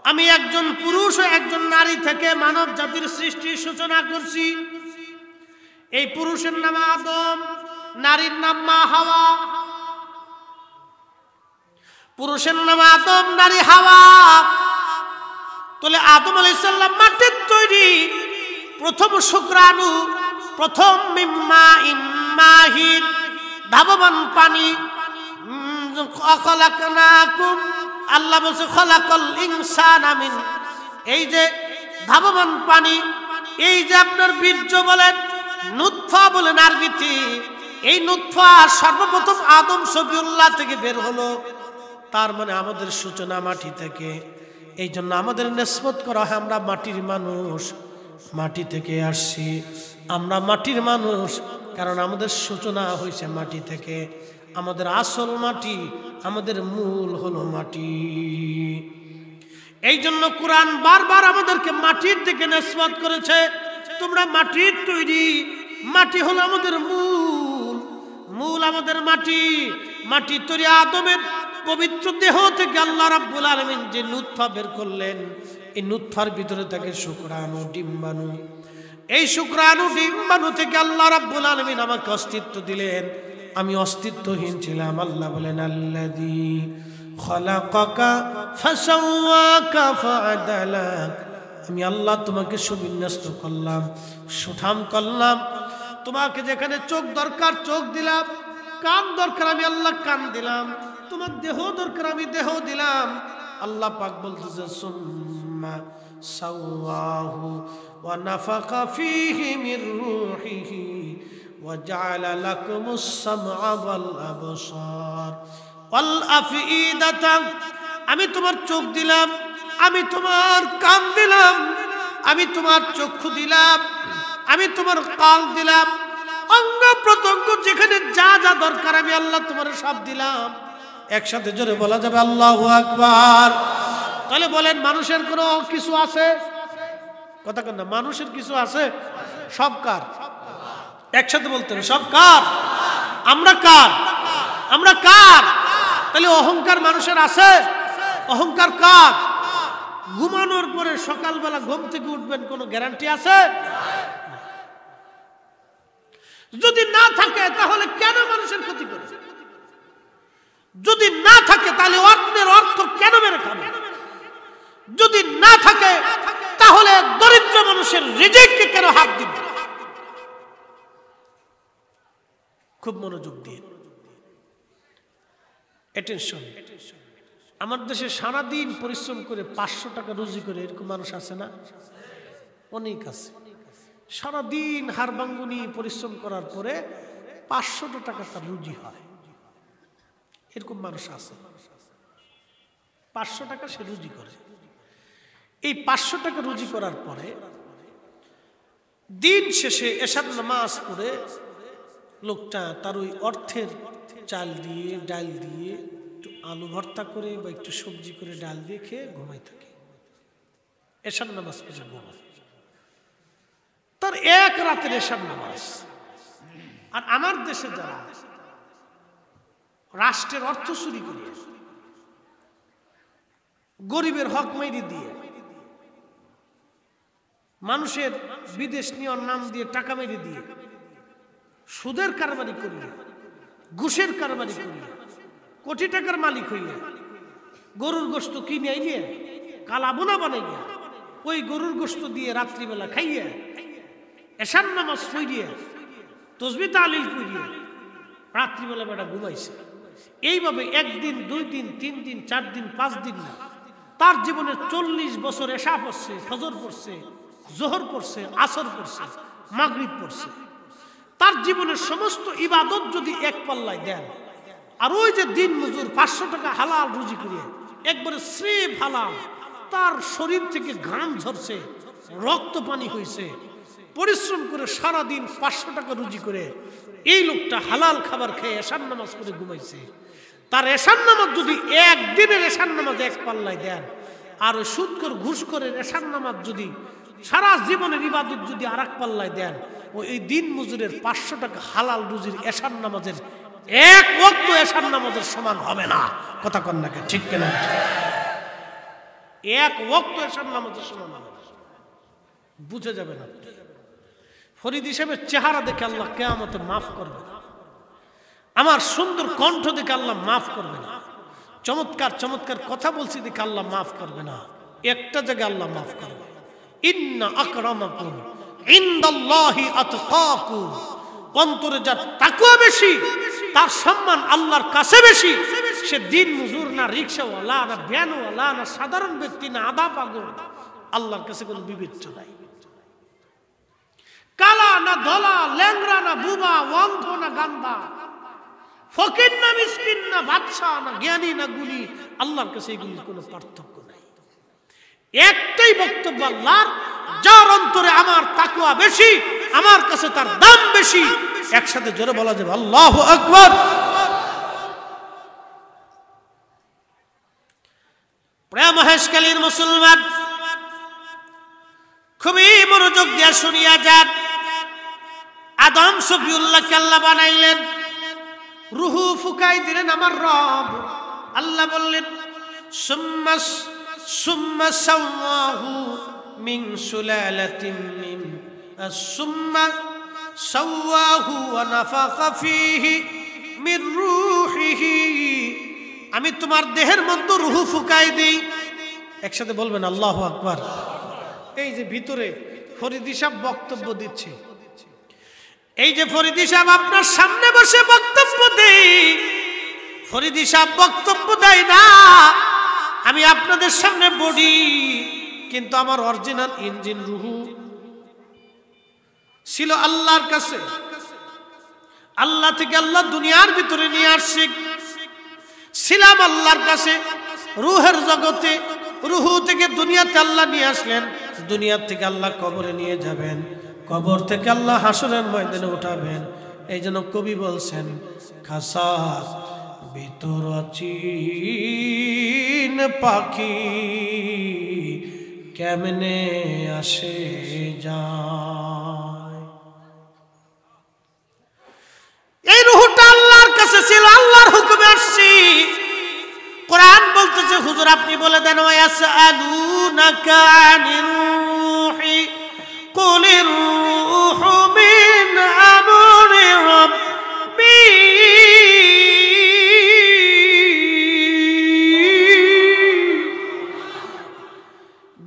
আমি একজন পুরুষ ও একজন নারী থেকে মানব জাতির সৃষ্টির সূচনা করছি। এই পুরুষের নাম আদম, নারীর নাম মা হাওয়া। পুরুষের নাম আদম, নারী হাওয়া। তাহলে আদম আলাইহিস সালাম মাটির তৈরি, প্রথম শুক্রাণু, প্রথম মিম্মাইন মাহিন, ধাবমান পানি। খালাকনাকুম, আল্লাহ বলছে খালাকাল ইনসানা মিন, এই যে ধাবমান পানি, এই যে আপনার বীর্য বলেন, নুতফা বলেন আরবিতে, এই নুতফা সর্বপ্রথম আদম সফিউল্লাহ থেকে বের হলো। তার মানে আমাদের সূচনা মাটি থেকে। এই জন্য আমাদের নিসবত করা হয় আমরা মাটির মানুষ, মাটি থেকে আসছি, আমরা মাটির মানুষ, কারণ আমাদের সূচনা হয়েছে মাটি থেকে। আমাদের আসল মাটি, আমাদের মূল হলো মাটি। এই জন্য কোরআন বারবার আমাদেরকে মাটির দিকে নিসবত করেছে। তোমরা মাটির তৈরি, মাটি হলো আমাদের মূল আমাদের মাটি। মাটির তৈরি আদমের পবিত্র দেহ থেকে আল্লাহ রাব্বুল আলামিন যে নুতফা বের করলেন, এই নুতফার ভিতরে থাকে শুক্রাণু, ডিম্বাণু। এই শুক্রাণু ডিম্বাণু থেকে আল্লাহ রাব্বুল আলামিন আমাকে অস্তিত্ব দিলেন। আমি অস্তিত্বহীন ছিলাম। আল্লাহ বলেন, আল্লাযী খালাকাকা ফাসাওয়াকা ফাআদালাক, আমি আল্লাহ তোমাকে সুবিন্যস্ত করলাম, সুঠাম করলাম। তোমাকে যেখানে চোখ দরকার চোখ দিলাম, কান দরকার আমি আল্লাহ কান দিলাম, তোমার দেহ দরকার আমি দেহ দিলাম। আল্লাহ পাক বলতেছে সুম্মা সাওয়াহু ওয়া নাফাখা ফীহি মির রূহিহি ওয়া জাআলা লাকুমুস সামআ ওয়াল আবসার ওয়াল আফইদাতা। আমি তোমার চোখ দিলাম, আমি তোমার কান দিলাম, আমি তোমার চক্ষু দিলাম, আমি তোমার কান দিলাম, অঙ্গ প্রত্যঙ্গ যেখানে যা যা দরকার আমি আল্লাহ তোমার সব দিলাম। একসাথে জোরে বলা যাবে আল্লাহু আকবার। তাহলে বলেন মানুষের কোনো কিছু আছে? কথা কেন না, মানুষের কিছু আছে? সব কার? একসাথে বলতে হবে সব কার? আমরা কার? আমরা কার? তাহলে অহংকার মানুষের আছে? অহংকার কার? ঘুমানোর পরে সকালবেলা ঘুম থেকে উঠবেন কোনো গ্যারান্টি আছে? যদি না থাকে তাহলে কেন মানুষের ক্ষতি করে? যদি না থাকে তাহলে অর্থের অর্থ কেন মেরে খাবে? যদি না থাকে তাহলে দরিদ্র মানুষের রিজিককে কেন হাত দিবে? খুব মনোযোগ দিয়ে অ্যাটেনশন। আমার দেশে সারাদিন পরিশ্রম করে 500 টাকা রুজি করে এরকম মানুষ আছে না? অনেক আছে। সারাদিন হাড়ভাঙ্গুনি পরিশ্রম করার পরে 500 টাকা তার রুজি হয়, এরকম মানুষ আছে। 500 টাকা সে রুজি করে। এই 500 টাকা রুজি করার পরে দিন শেষে এশার নামাজ পড়ে লোকটা তার ওই অর্থের চাল দিয়ে ডাল দিয়ে একটু আলু ভর্তা করে বা একটু সবজি করে ডাল দিয়ে খেয়ে ঘুমাই থাকে। এশার নামাজ পড়ে ঘুমায়, তার এক রাতের এশার নামাজ। আর আমার দেশে যারা রাষ্ট্রের অর্থ চুরি করে গরিবের হক মাইরি দিয়ে মানুষের বিদেশ নেওয়ার নাম দিয়ে টাকা মেরে দিয়ে সুদের কারবারি করিয়া ঘুষের কারবারি করিয়া কোটি টাকার মালিক হইয়া গরুর গোশত কিনে আইয়া কালা বোনা বানাইয়া ওই গরুর গোশত দিয়ে রাত্রিবেলা খাইয়া এশার নামাজ পড়িয়া তসবিহ তাহলিল করিয়া রাত্রিবেলা বেটা ঘুমাইছে। এইভাবে একদিন, 2 দিন, 3 দিন, 4 দিন, 5 দিন না, তার জীবনে 40 বছর এশা পড়ছে, ফজর পড়ছে, জোহর পড়ছে, আসর পড়ছে, মাগরিব পড়ছে। তার জীবনের সমস্ত ইবাদত যদি এক পাল্লায় দেন, আর ওই যে দিন মজুর 500 টাকা হালাল রুজি করে একবারে স্রেফ হালাল, তার শরীর থেকে ঘাম ঝরছে, রক্ত পানি হয়েছে, পরিশ্রম করে সারাদিন 500 টাকা রুজি করে এই লোকটা হালাল খাবার খেয়ে এশার নামাজ পড়ে ঘুমাইছে। তার এশার নামাজ যদি একদিনের এশার নামাজ এক পাল্লায় দেন, আর ওই সুদখোর ঘুষখোরের এশার নামাজ যদি সারা জীবনের ইবাদত যদি আর এক পাল্লায় দেন, ওই দিন মজুরের 500 টাকা হালাল রুজির এশার নামাজের এক ওয়াক্ত এশার নামাজের সমান হবে না। কথা কন না, ঠিক কিনা? এক ওয়াক্ত এশার নামাজের সমান হবে না, বুঝে যাবেন আপনি। ফরিদ হিসেবের চেহারা দেখে আল্লাহ কিয়ামতে মাফ করবে না, আমার সুন্দর কণ্ঠ দেখে আল্লাহ মাফ করবে না, চমৎকার চমৎকার কথা বলছি দেখে আল্লাহ মাফ করবে না। একটা জায়গায় আল্লাহ মাফ করবে, ইন্না আকরামাকুম ইনদাল্লাহি আতকাকুম। অন্তরে যার তাকওয়া বেশি তার সম্মান আল্লাহর কাছে বেশি। সে দিন মজুর না, রিকশাওয়ালা না, ভ্যানওয়ালা না, সাধারণ ব্যক্তি না, আদা পাগল, আল্লাহর কাছে কোনো বিবেচ্য নাই। কালা না ধলা, ল্যাংরা না বুবা, অন্ধ না গান্দা, ফকির না মিসকিন না, বাদশা না জ্ঞানী না গুণী, আল্লাহর কাছে এগুলির কোনো পার্থক্য নাই। একটাই বক্তব্য আল্লাহর, যার অন্তরে আমার তাকওয়া বেশি আমার কাছে তার দাম বেশি। একসাথে জোরে বলা যাবে আল্লাহু আকবার। প্রিয় মহেশখালীর মুসলমান, খুবই মনোযোগ দিয়ে শুনিয়া যান। আদম শফিউল্লাহকে আল্লাহ বানাইলেন, রুহু ফুকাই দিলেন আমার রব। আল্লাহ বললেন সুম্মা সাওয়াহু মিন সুলালাতিন মিন সুম্মা সাওয়াহু ওয়া নাফাখা ফীহি মির রূহিহি। আমি তোমার দেহের মধ্যে রুহু ফুকাই দেই। একসাথে বলবেন আল্লাহু আকবার। এই যে ভিতরে ফরিদি সাহেব বক্তব্য দিচ্ছে, এই যে ফরিদি সাহেব আপনার সামনে বসে বক্তব্য দেই, ফরিদি সাহেব বক্তব্য দেয় না, আমি আপনাদের সামনে বডি, কিন্তু আমার অরিজিনাল ইঞ্জিন রুহু ছিল আল্লাহর কাছে। আল্লাহ থেকে আল্লাহ দুনিয়ার ভিতরে নিয়ে আসছি, ছিলাম আল্লাহর কাছে রুহের জগতে। রুহু থেকে দুনিয়াতে আল্লাহ নিয়ে আসলেন, দুনিয়া থেকে আল্লাহ কবরে নিয়ে যাবেন, কবর থেকে আল্লাহ হাসরের ময়দানে উঠাবেন। এই জন্য কবি বলছেন, খাসার ভিতর চিন পাখি কেমনে আসে যায়। এই রুহটা আল্লাহর কাছে ছিল, আল্লাহর হুকুমে আসছি। কোরআন বলতেছে, হুজুর আপনি বলে দেন, ওয়ায়াসআলুনাকা আনির রূহি কুলির রূহু মিন আমরি রাব্বি।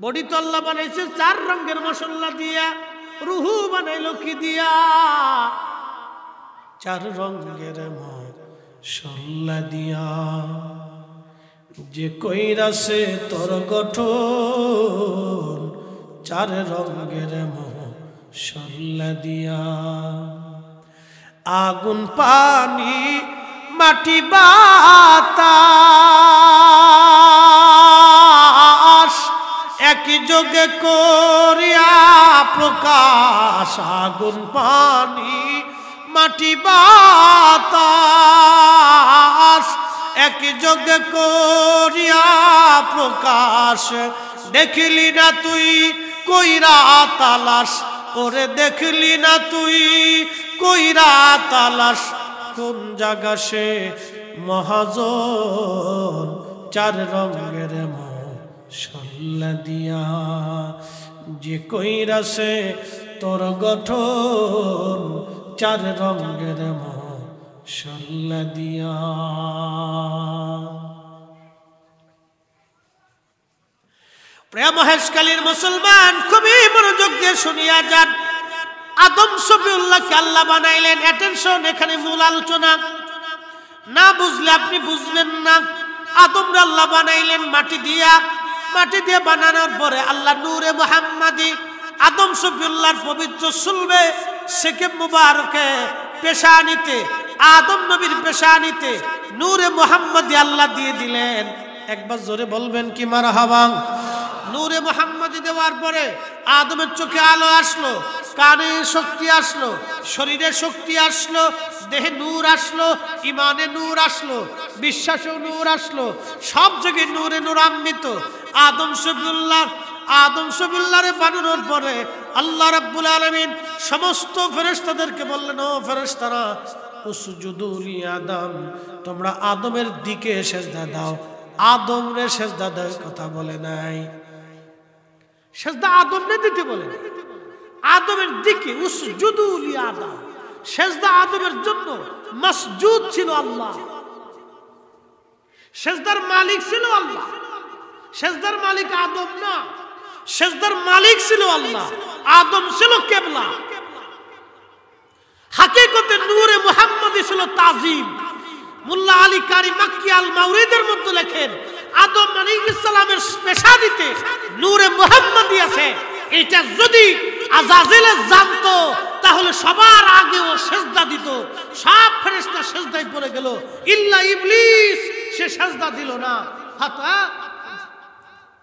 বডি তো আল্লাহ বানাইছে 4 রঙের মশলা দিয়া, রুহু বানাইলো কি দিয়া? 4 রঙের মশলা দিয়া। যে কইরাছে তোর গঠন 4 রঙের মশলা দিয়া। আগুন পানি মাটি বাতাস একই যোগে করিয়া প্রকাশ। আগুন পানি মাটি বাতাস একই যোগে করিয়া প্রকাশ। দেখলি না তুই কইরা তালাশ, ওরে দেখলি না তুই কইরা তালাশ। কোন জায়গা সে মহাজন 4 রঙের মশলা দিয়া। যে কইরাছে তোর গঠন 4 রঙের মশলা দিয়া। প্রিয় মহেশখালীর মুসলমান, খুবই মনোযোগ দিয়ে শুনিয়া যান। আদম শফিউল্লাহকে আল্লাহ বানাইলেন। অ্যাটেনশন, এখানে মূল আলোচনা। না বুঝলে আপনি বুঝবেন না। আদমরে আল্লাহ বানাইলেন মাটি দিয়া। মাটি দিয়ে বানানোর পরে আল্লাহ নূরে মুহাম্মাদি আদম শফিউল্লাহর পবিত্র সুলবে শেখে মুবারকে পেশানিতে, আদম নবীর পেশানিতে নূরে মুহাম্মাদি আল্লাহ দিয়ে দিলেন। একবার জোরে বলবেন কি মারহাবা। নূরে মুহাম্মাদি দেওয়ার পরে আদমের চোখে আলো আসলো, কানে শক্তি আসলো, শরীরে শক্তি আসলো, দেহে নূর আসলো, ইমানে নূর আসলো, বিশ্বাসে নূর আসলো, সব জায়গায় নূরে নূরান্বিত। আদম শফিউল্লাহরে বানানোর পরে আল্লাহ রাব্বুল আলামিন সমস্ত ফেরেশতাদেরকে বললেন, ও ফেরেশতারা, উসজুদু লি আদম, তোমরা আদমের দিকে সেজদা দাও। আদমরে সেজদা দেওয়ার কথা বলে নাই, সেজদা আদমরে দিতে বলে নাই, আদমের দিকে। উসজুদু লি আদম, সেজদা আদমের জন্য। মসজুদ ছিল আল্লাহ, সেজদার মালিক ছিল আল্লাহ। সেজদার মালিক আদম না, সেজদার মালিক ছিল আল্লাহ। আদম ছিল কিবলা। হাকিকতে নূরে মুহাম্মাদি ছিল তাজিম। মুল্লা আলী কারি মাক্কি আল মাউরিদের মধ্যে লেখেন, আদম আলাইহিস সালামের পেশানিতে নূরে মুহাম্মাদি আছে। এটা যদি আজাজিলে জানতো তাহলে সবার আগে ও সেজদা দিত। সব ফেরেশতা সেজদায় পড়ে গেল, ইল্লা ইবলিস। সে সেজদা দিল না।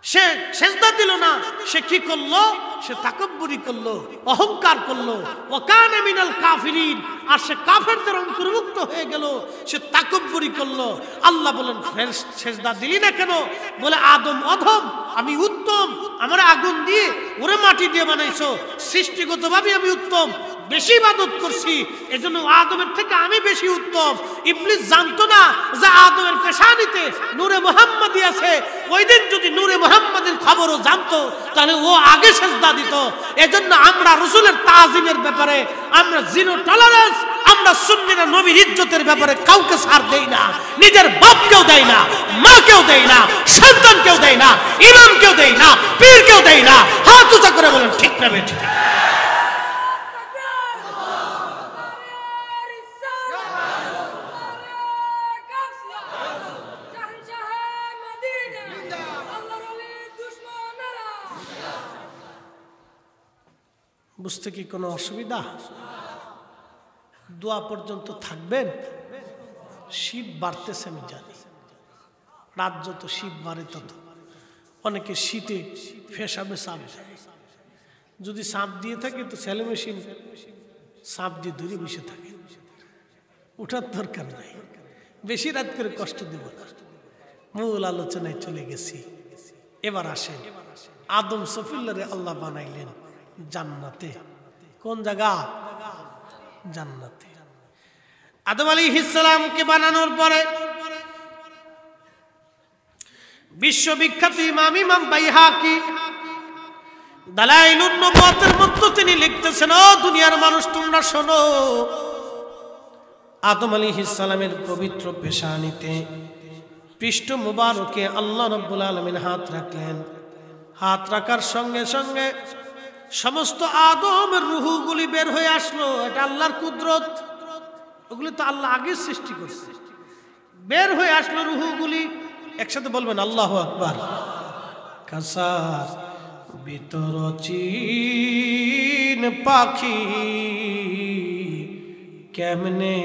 সে সেজদা দিল না। সে কি করলো? সে তাকাব্বুরি করলো, অহংকার করলো। ওয়াকানা মিনাল কাফিরিন, আর সে কাফেরদের অন্তর্ভুক্ত হয়ে গেল। সে তাকাব্বুরি করলো। আল্লাহ বলেন, সেজদা দিলি না কেন? বলে, আদম অধম, আমি উত্তম। আমার আগুন দিয়ে ওরে মাটি দিয়ে বানাইছো, সৃষ্টিগতভাবে আমি উত্তম, বেশি ইবাদত করছি, এজন্য আদমের থেকে আমি বেশি উত্তম। ইবলিস জানতো না যে আদমের পেশানিতে নূরে মুহাম্মাদি আছে। ওই দিন যদি নূরে মুহাম্মাদের খবরও জানতো তাহলে ও আগে সেজদা দিত। এজন্য আমরা রাসূলের তাজিমের ব্যাপারে আমরা জিরো টলারেন্স। আমরা সুন্নিরা নবীর ইজ্জতের ব্যাপারে কাউকে ছাড় দেই না। নিজের বাপকেও দেই না, মাকেও দেই না, সন্তানকেও দেই না, ইমামকেও দেই না, পীরকেও দেই না। হাত উঁচা করে বলেন ঠিক না বেঠিক? বুঝতে কি কোনো অসুবিধা? দোয়া পর্যন্ত থাকবেন। শীত বাড়তেছে আমি জানি, রাত যত শীত বাড়ে তত অনেকে শীতে ফেসাবে সাপ দেয়। যদি সাপ দিয়ে থাকে তো সেলো মেশিন সাপ দিয়ে ধরে বসে থাকে, উঠার দরকার নাই। বেশি রাত করে কষ্ট দেব না, মূল আলোচনায় চলে গেছি। এবার আসেন, আদম সফিউল্লাহরে আল্লাহ বানাইলেন জান্নাতে। কোন জায়গা? জান্নাতে। আদম আলাইহিস সালামকে বানানোর পরে বিশ্ববিখ্যাত ইমাম বাইহাকি দালাইলুন নবুওয়াতের মধ্যে তিনি লিখতেছেন, ও দুনিয়ার মানুষ তোমরা শোনো, আদম আলাইহিস সালামের পবিত্র পেশানিতে পৃষ্ঠ মুবারকে আল্লাহ রাব্বুল আলামিন হাত রাখলেন। হাত রাখার সঙ্গে সঙ্গে সমস্ত আদমের রূহগুলি বের হয়ে আসলো। এটা আল্লাহর কুদরত, ওগুলি তো আল্লাহ আগে সৃষ্টি করছে। বের হয়ে আসলো রূহগুলি। একসাথে বলবেন আল্লাহু আকবার। কাসার ভিতর চিন পাখি কেমনে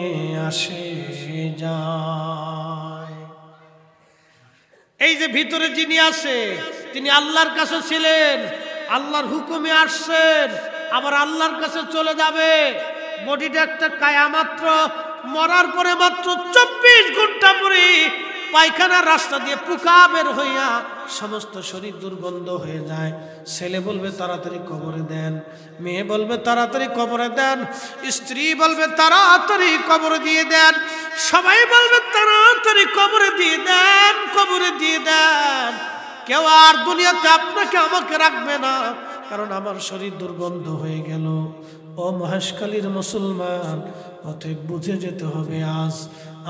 আসে যায়। এই যে ভিতরে যিনি আছে তিনি আল্লাহর কাছে ছিলেন, আল্লাহর হুকুমে আসছেন, আবার আল্লাহর কাছে চলে যাবে। বডিটা একটা কায়া মাত্র, মরার পরে মাত্র 24 ঘন্টা পরে পায়খানার রাস্তা দিয়ে পোকা বের হইয়া সমস্ত শরীর দুর্গন্ধ হয়ে যায়। ছেলে বলবে তাড়াতাড়ি কবরে দেন, মেয়ে বলবে তাড়াতাড়ি কবরে দেন, স্ত্রী বলবে তাড়াতাড়ি কবরে দিয়ে দেন, সবাই বলবে তাড়াতাড়ি কবরে দিয়ে দেন, কবরে দিয়ে দেন। কেউ আর দুনিয়াতে আপনাকে আমাকে রাখবে না, কারণ আমার শরীর দুর্গন্ধ হয়ে গেল। ও মহেশখালীর মুসলমান, অতএব বুঝে যেতে হবে আজ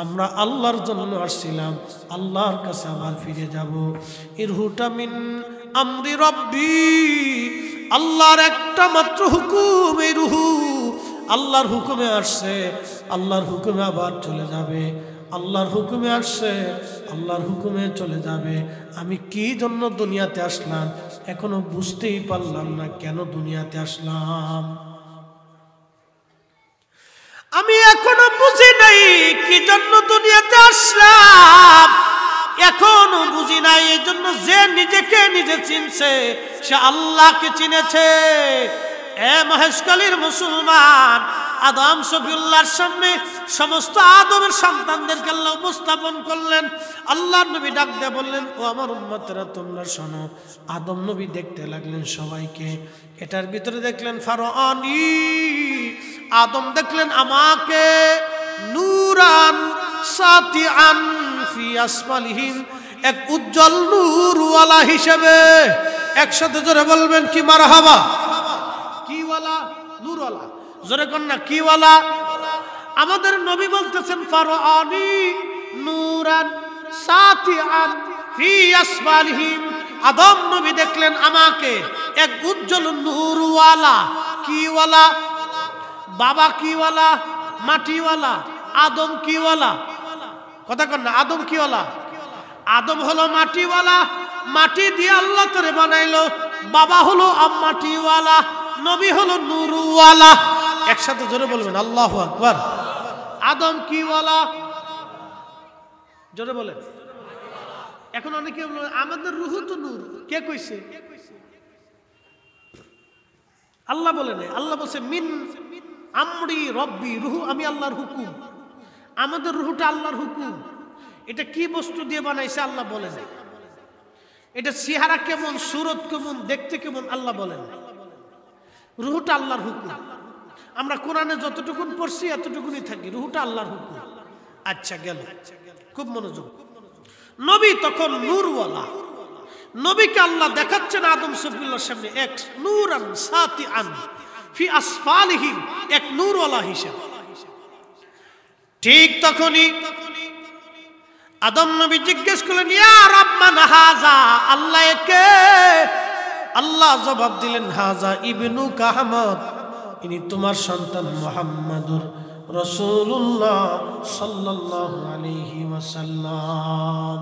আমরা আল্লাহর জন্য আসছিলাম, আল্লাহর কাছে আবার ফিরে যাব। ইরহুটা মিন আমরি রব্বি, আল্লাহর একটা মাত্র হুকুম, এই রুহু আল্লাহর হুকুমে আসছে, আল্লাহর হুকুমে আবার চলে যাবে। আল্লাহর হুকুমে আসছে, আল্লাহর হুকুমে চলে যাবে। আমি কি জন্য দুনিয়াতে আসলাম এখনো বুঝতেই পারলাম না, কেন দুনিয়াতে আসলাম আমি এখনো বুঝি নাই, কি জন্য দুনিয়াতে আসলাম এখনো বুঝি নাই। এই জন্য যে নিজেকে নিজে চিনছে সে আল্লাহকে চিনেছে। এ মহেশখালীর মুসলমান, আদম শফিউল্লাহর সামনে সমস্ত আদমের সন্তানদেরকে আল্লাহ উপস্থাপন করলেন। আল্লাহর নবী ডাক দিয়ে বললেন, ও আমার উম্মতেরা তোমরা শোনো। আদম নবী দেখতে লাগলেন সবাইকে। এটার ভিতরে দেখলেন ফারআনি, আদম দেখলেন আমাকে, নূরান সাতিআন ফি আসফালিহিম, এক উজ্জ্বল নূরওয়ালা হিসেবে। একসাথে জোরে বলবেন কি মারহাবা। কি ওয়ালা? নূরওয়ালা। জোরে কোন না কি ওয়ালা? আমাদের নবী বলতেছেন ফারআনি নূরান সাতিআন ফি আসফালিহিম। আদম নবী দেখলেন আমাকে এক উজ্জ্বল নূরওয়ালা। কি ওয়ালা? বাবা কিওয়ালা? মাটিওয়ালা। আদম কিওয়ালা? কথা কন না, আদম কিওয়ালা? আদম হলো মাটিওয়ালা, মাটি দিয়ে আল্লাহ তোরে বানাইলো। বাবা হলো মাটিওয়ালা, নবী হলো নূরওয়ালা। একসাথে জোরে বলবেন আল্লাহু আকবার। আদম কিওয়ালা? জোরে বলেন। এখন অনেকে বলে আমাদের রূহ তো নূর। কে কইছে? আল্লাহ বলে নাই। আল্লাহ বলছে মিন আমরি রব্বি, রুহু আমি আল্লাহর হুকুম। আমাদের রুহুটা আল্লাহর হুকুম। এটা কি বস্তু দিয়ে বানাইছে আল্লাহ বলে নাই। এটা চেহারা কেমন, সুরত কেমন, দেখতে কেমন আল্লাহ বলেন নাই। রুহুটা আল্লাহর হুকুম। আমরা কোরআনে যতটুকুন পড়ছি এতটুকুনই থাকি, রুহুটা আল্লাহর হুকুম। আচ্ছা গেল, খুব মনোযোগ। নবী তখন নূরওয়ালা। নবীকে আল্লাহ দেখাচ্ছেন আদম শফিউল্লাহর সামনে এক নূরান সাতিআন ফি আসফালিহিম, এক নূরওয়ালা হিসেবে। ঠিক তখনই আদম নবী জিজ্ঞেস করলেন, ইয়া রাব্বান হাযা, আল্লাহ কে? আল্লাহ জবাব দিলেন, হাযা ইবনু আহমদ, ইনি তোমার সন্তান মুহাম্মাদুর রাসূলুল্লাহ সাল্লাল্লাহু আলাইহি ওয়াসাল্লাম।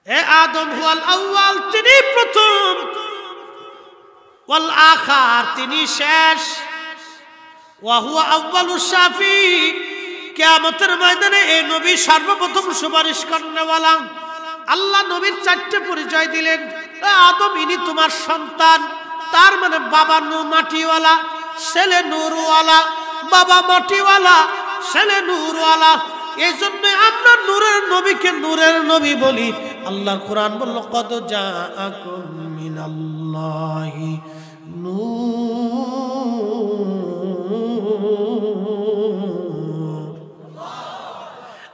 এ আদম হুয়াল আউয়াল, তিনি প্রথম। ওয়াল আখার, তিনি শেষ, ওয়া হুয়া আউয়ালুশ শাফি, কিয়ামতের ময়দানে এই নবী সর্বপ্রথম সুপারিশ করেনওয়ালা। আল্লাহ নবীর চারটি পরিচয় দিলেন। আদম ইনি তোমার সন্তান, তার মানে বাবা মাটিওয়ালা, ছেলে নূরওয়ালা, বাবা মাটিওয়ালা, ছেলে নূরওয়ালা। এই জন্য আমরা নূরের নবীকে নূরের নবী বলি। আল্লাহর কোরআন বলল, কদ জাআকুম মিনাল্লাহি নূর,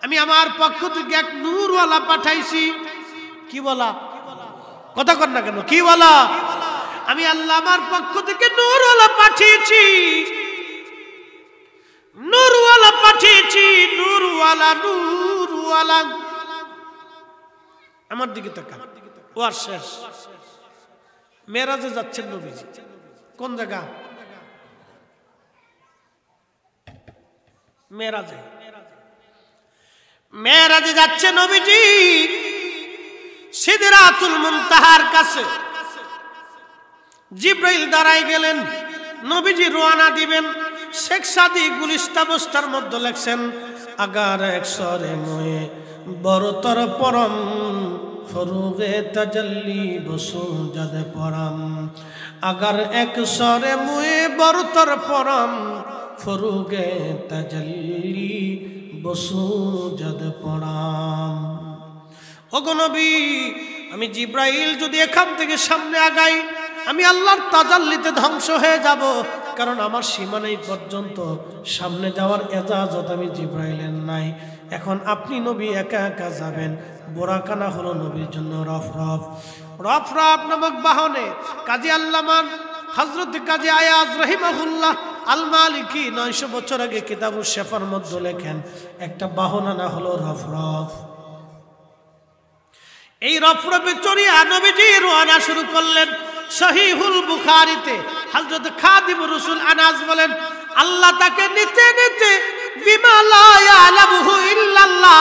আমি আমার পক্ষ থেকে এক নূরওয়ালা পাঠাইছি। কি বলা, কথা কর না কেন, কি বলা? আমি আল্লাহ আমার পক্ষ থেকে নূরওয়ালা পাঠিয়েছি, নূরওয়ালা পাঠিয়েছি, নূরওয়ালা, নূরওয়ালা। আমার দিকে তাকান, ওয়ার শেষ। মেরাজে যাচ্ছেন নবীজি, কোন জায়গা? মেরাজে। মেরাজে যাচ্ছে নবীজি সিদরাতুল মুনতাহার কাছে। জিব্রাইল দাঁড়াই গেলেন, নবীজি রওনা দিবেন। শেখ সাদি গুলিস্তা বস্তার মধ্যে লেখছেন, আগার এক সরে ময়ে বরতর পরম ফরুগে তাজাল্লি বসু জাদে পরম। আগার এক সরে ময়ে বরতর পরম ফরুগে তাজাল্লি বসু জাদে পরম। ওগো নবী, আমি জিব্রাইল যদি এখান থেকে সামনে আগাই, আমি আল্লাহর তাজাল্লিতে ধ্বংস হয়ে যাব, কারণ আমার সীমানাই পর্যন্ত সামনে যাওয়ার এজাজত আমি জিব্রাইলের নাই। এখন আপনি নবী একা একা যাবেন। বোরাকানা হলো নবীর জন্য রফরফ। রফরফ নামক বাহনে কাজী আল্লামান হযরত কাজী আয়াজ রাহিমাহুল্লাহ আল মালিকি 900 বছর আগে কিতাবুশ শিফার মধ্যে লেখেন, একটা বাহনা না হলো রফরফ। এই রফরফে চড়িয়া নবীজি রওনা শুরু করলেন। সহিহুল বুখারীতে হযরত খাদিম রাসূল আনাস বলেন, আল্লাহ তাকে নিতে নিতে বিমা লা ইয়ালামুহু ইল্লাল্লাহ,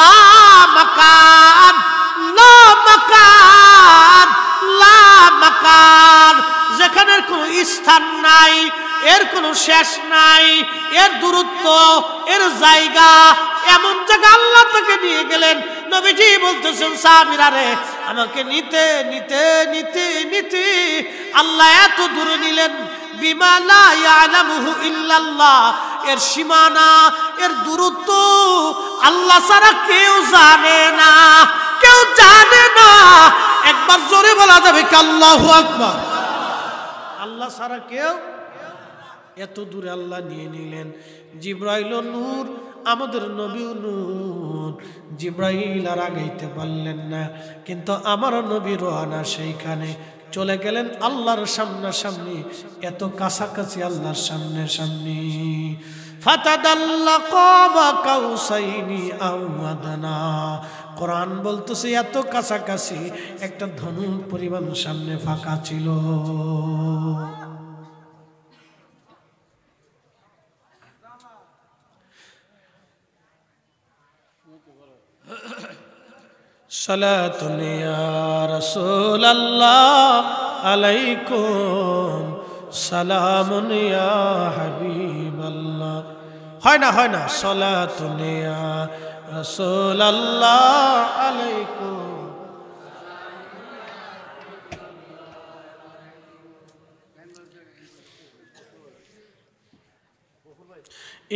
লা মাকান, লা মাকান, লা মাকান, যেখানে কোনো স্থান নাই, এর কোনো শেষ নাই, এর দূরত্ব, এর জায়গা, এমন জায়গা আল্লাহ তাকে নিয়ে গেলেন। নবীজি বলতেছেন, সাহাবীরা রে, আমাকে নিতে নিতে নিতে নিতে আল্লাহ এত দূরে নিলেন। বিমা লা ইয়ালামুহু ইল্লাল্লাহ, এর সীমানা, এর দূরত্ব আল্লাহ ছাড়া কেউ জানে না, কেউ জানে না। একবার জোরে বলা যাবে কি আল্লাহু আকবার? আল্লাহ ছাড়া কেউ, এত দূরে আল্লাহ নিয়ে নিলেন। জিব্রাইল নূর, আমাদের নবীও নূর। জিব্রাইল আর আগাইতে পারলেন না, কিন্তু আমার নবী রওনা সেইখানে চলে গেলেন আল্লাহর সামনাসামনি, এত কাছাকাছি আল্লাহর সামনে সামনে। ফাতাদাল্লাকা বা কাউসাইনি আও আদনা, কোরআন বলতেছে এত কাছাকাছি, একটা ধনু পরিমাণ সামনে ফাঁকা ছিল। সালাতুন ইয়া রাসূলুল্লাহ আলাইকুম, সালামুন ইয়া হাবিবাল্লাহ। হয় না, হয় না, সালাতুন ইয়া রাসূলুল্লাহ আলাইকুম।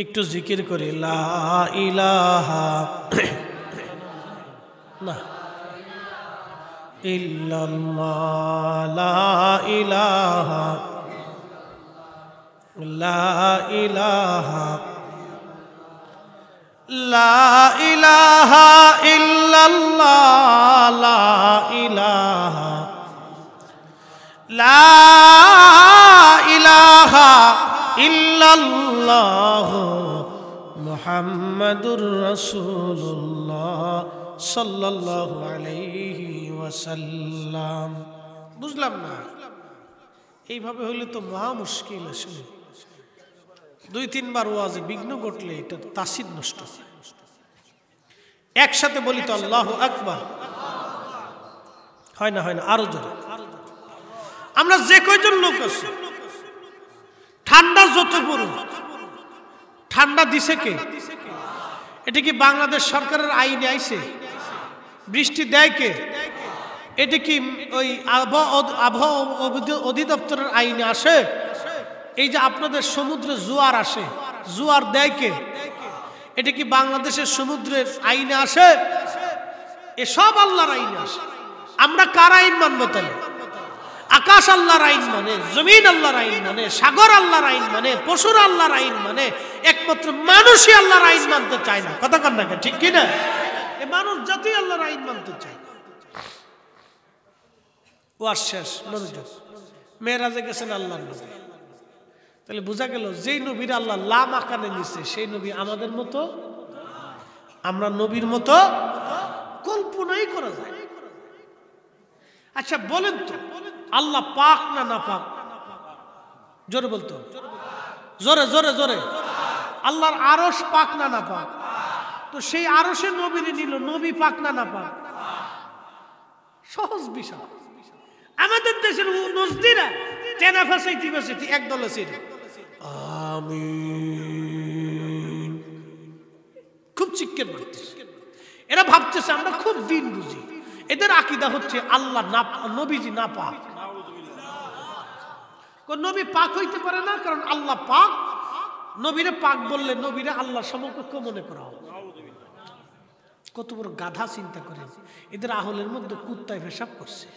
একটু জিকির করি, লা ইলাহা না ইল্লাল্লাহ, লা ইলাহা, লা ইলাহা, লা ইলাহা ইল্লাল্লাহ, লা ইলাহা, লা ইলাহা ইল্লাল্লাহ মুহাম্মাদুর রাসূলুল্লাহ সাল্লাল্লাহু আলাইহি ওয়াসাল্লাম। বুঝলাম না, এইভাবে হইলে তো মহা মুশকিল। আসলে 2-3 বার ওয়াজে বিঘ্ন ঘটলে এটা তাসির নষ্ট। একসাথে বলি তো আল্লাহু আকবার। হয় না, হয় না, আরো জোরে। আমরা যে কয়জন লোক আছি, ঠান্ডা যত পড়ু, ঠান্ডা দিছে কে? এটা কি বাংলাদেশ সরকারের আইনে আইছে? বৃষ্টি দেয় কে? এটা কি ওই আবহাওয়া অধিদপ্তরের আইনে আসে? এই যে আপনাদের সমুদ্রে জোয়ার আসে, জোয়ার দেয় কে? এটা কি বাংলাদেশের সমুদ্রের আইনে আসে? এসব আল্লাহর আইনে আসে। আমরা কার আইন মানবো তাহলে? আকাশ আল্লাহর আইন মানে, জমিন আল্লাহর আইন মানে, সাগর আল্লাহর আইন মানে, পশুর আল্লাহর আইন মানে, একমাত্র মানুষই আল্লাহর আইন মানতে চায় না। কথা কন না, ঠিক কি না? এই মানুষ জাতি আল্লাহর আইন মানতে চায় না। ও আর শেষ মনোযোগ, মেরাজে গেছেন আল্লাহর নবী। তাহলে বোঝা গেল যেই নবীর আল্লাহ লা মাকানে নিছে সেই নবী আমাদের মতো, আমরা নবীর মতো কল্পনাই করা যায়। আচ্ছা বলেন তো, আল্লাহ পাক না না পাক? জোরে বলতো, জোরে জোরে জোরে। আল্লাহর আরশ পাক না না পাক? তো সেই আরশে নবীর নিল, নবী পাক না না পাক? সহজ বিষয়। আমাদের দেশের নজদিরা টেনা ফাঁসাইতে ফাঁসাইতে একদল আছে আমিন খুব চিৎকার করতেছে। এরা ভাবতেছে আমরা খুব দিন বুঝি। এদের আকীদা হচ্ছে আল্লাহ না, নবীজি না পাক। কোন নবী পাক হইতে পারে না, কারণ আল্লাহ পাক। নবীরে পাক বললে নবীরে আল্লাহর সমকক্ষ মনে করা হবে। কত বড় গাধা চিন্তা করে। এদের আহলের মধ্যে কুত্তায় পেশাব করছে।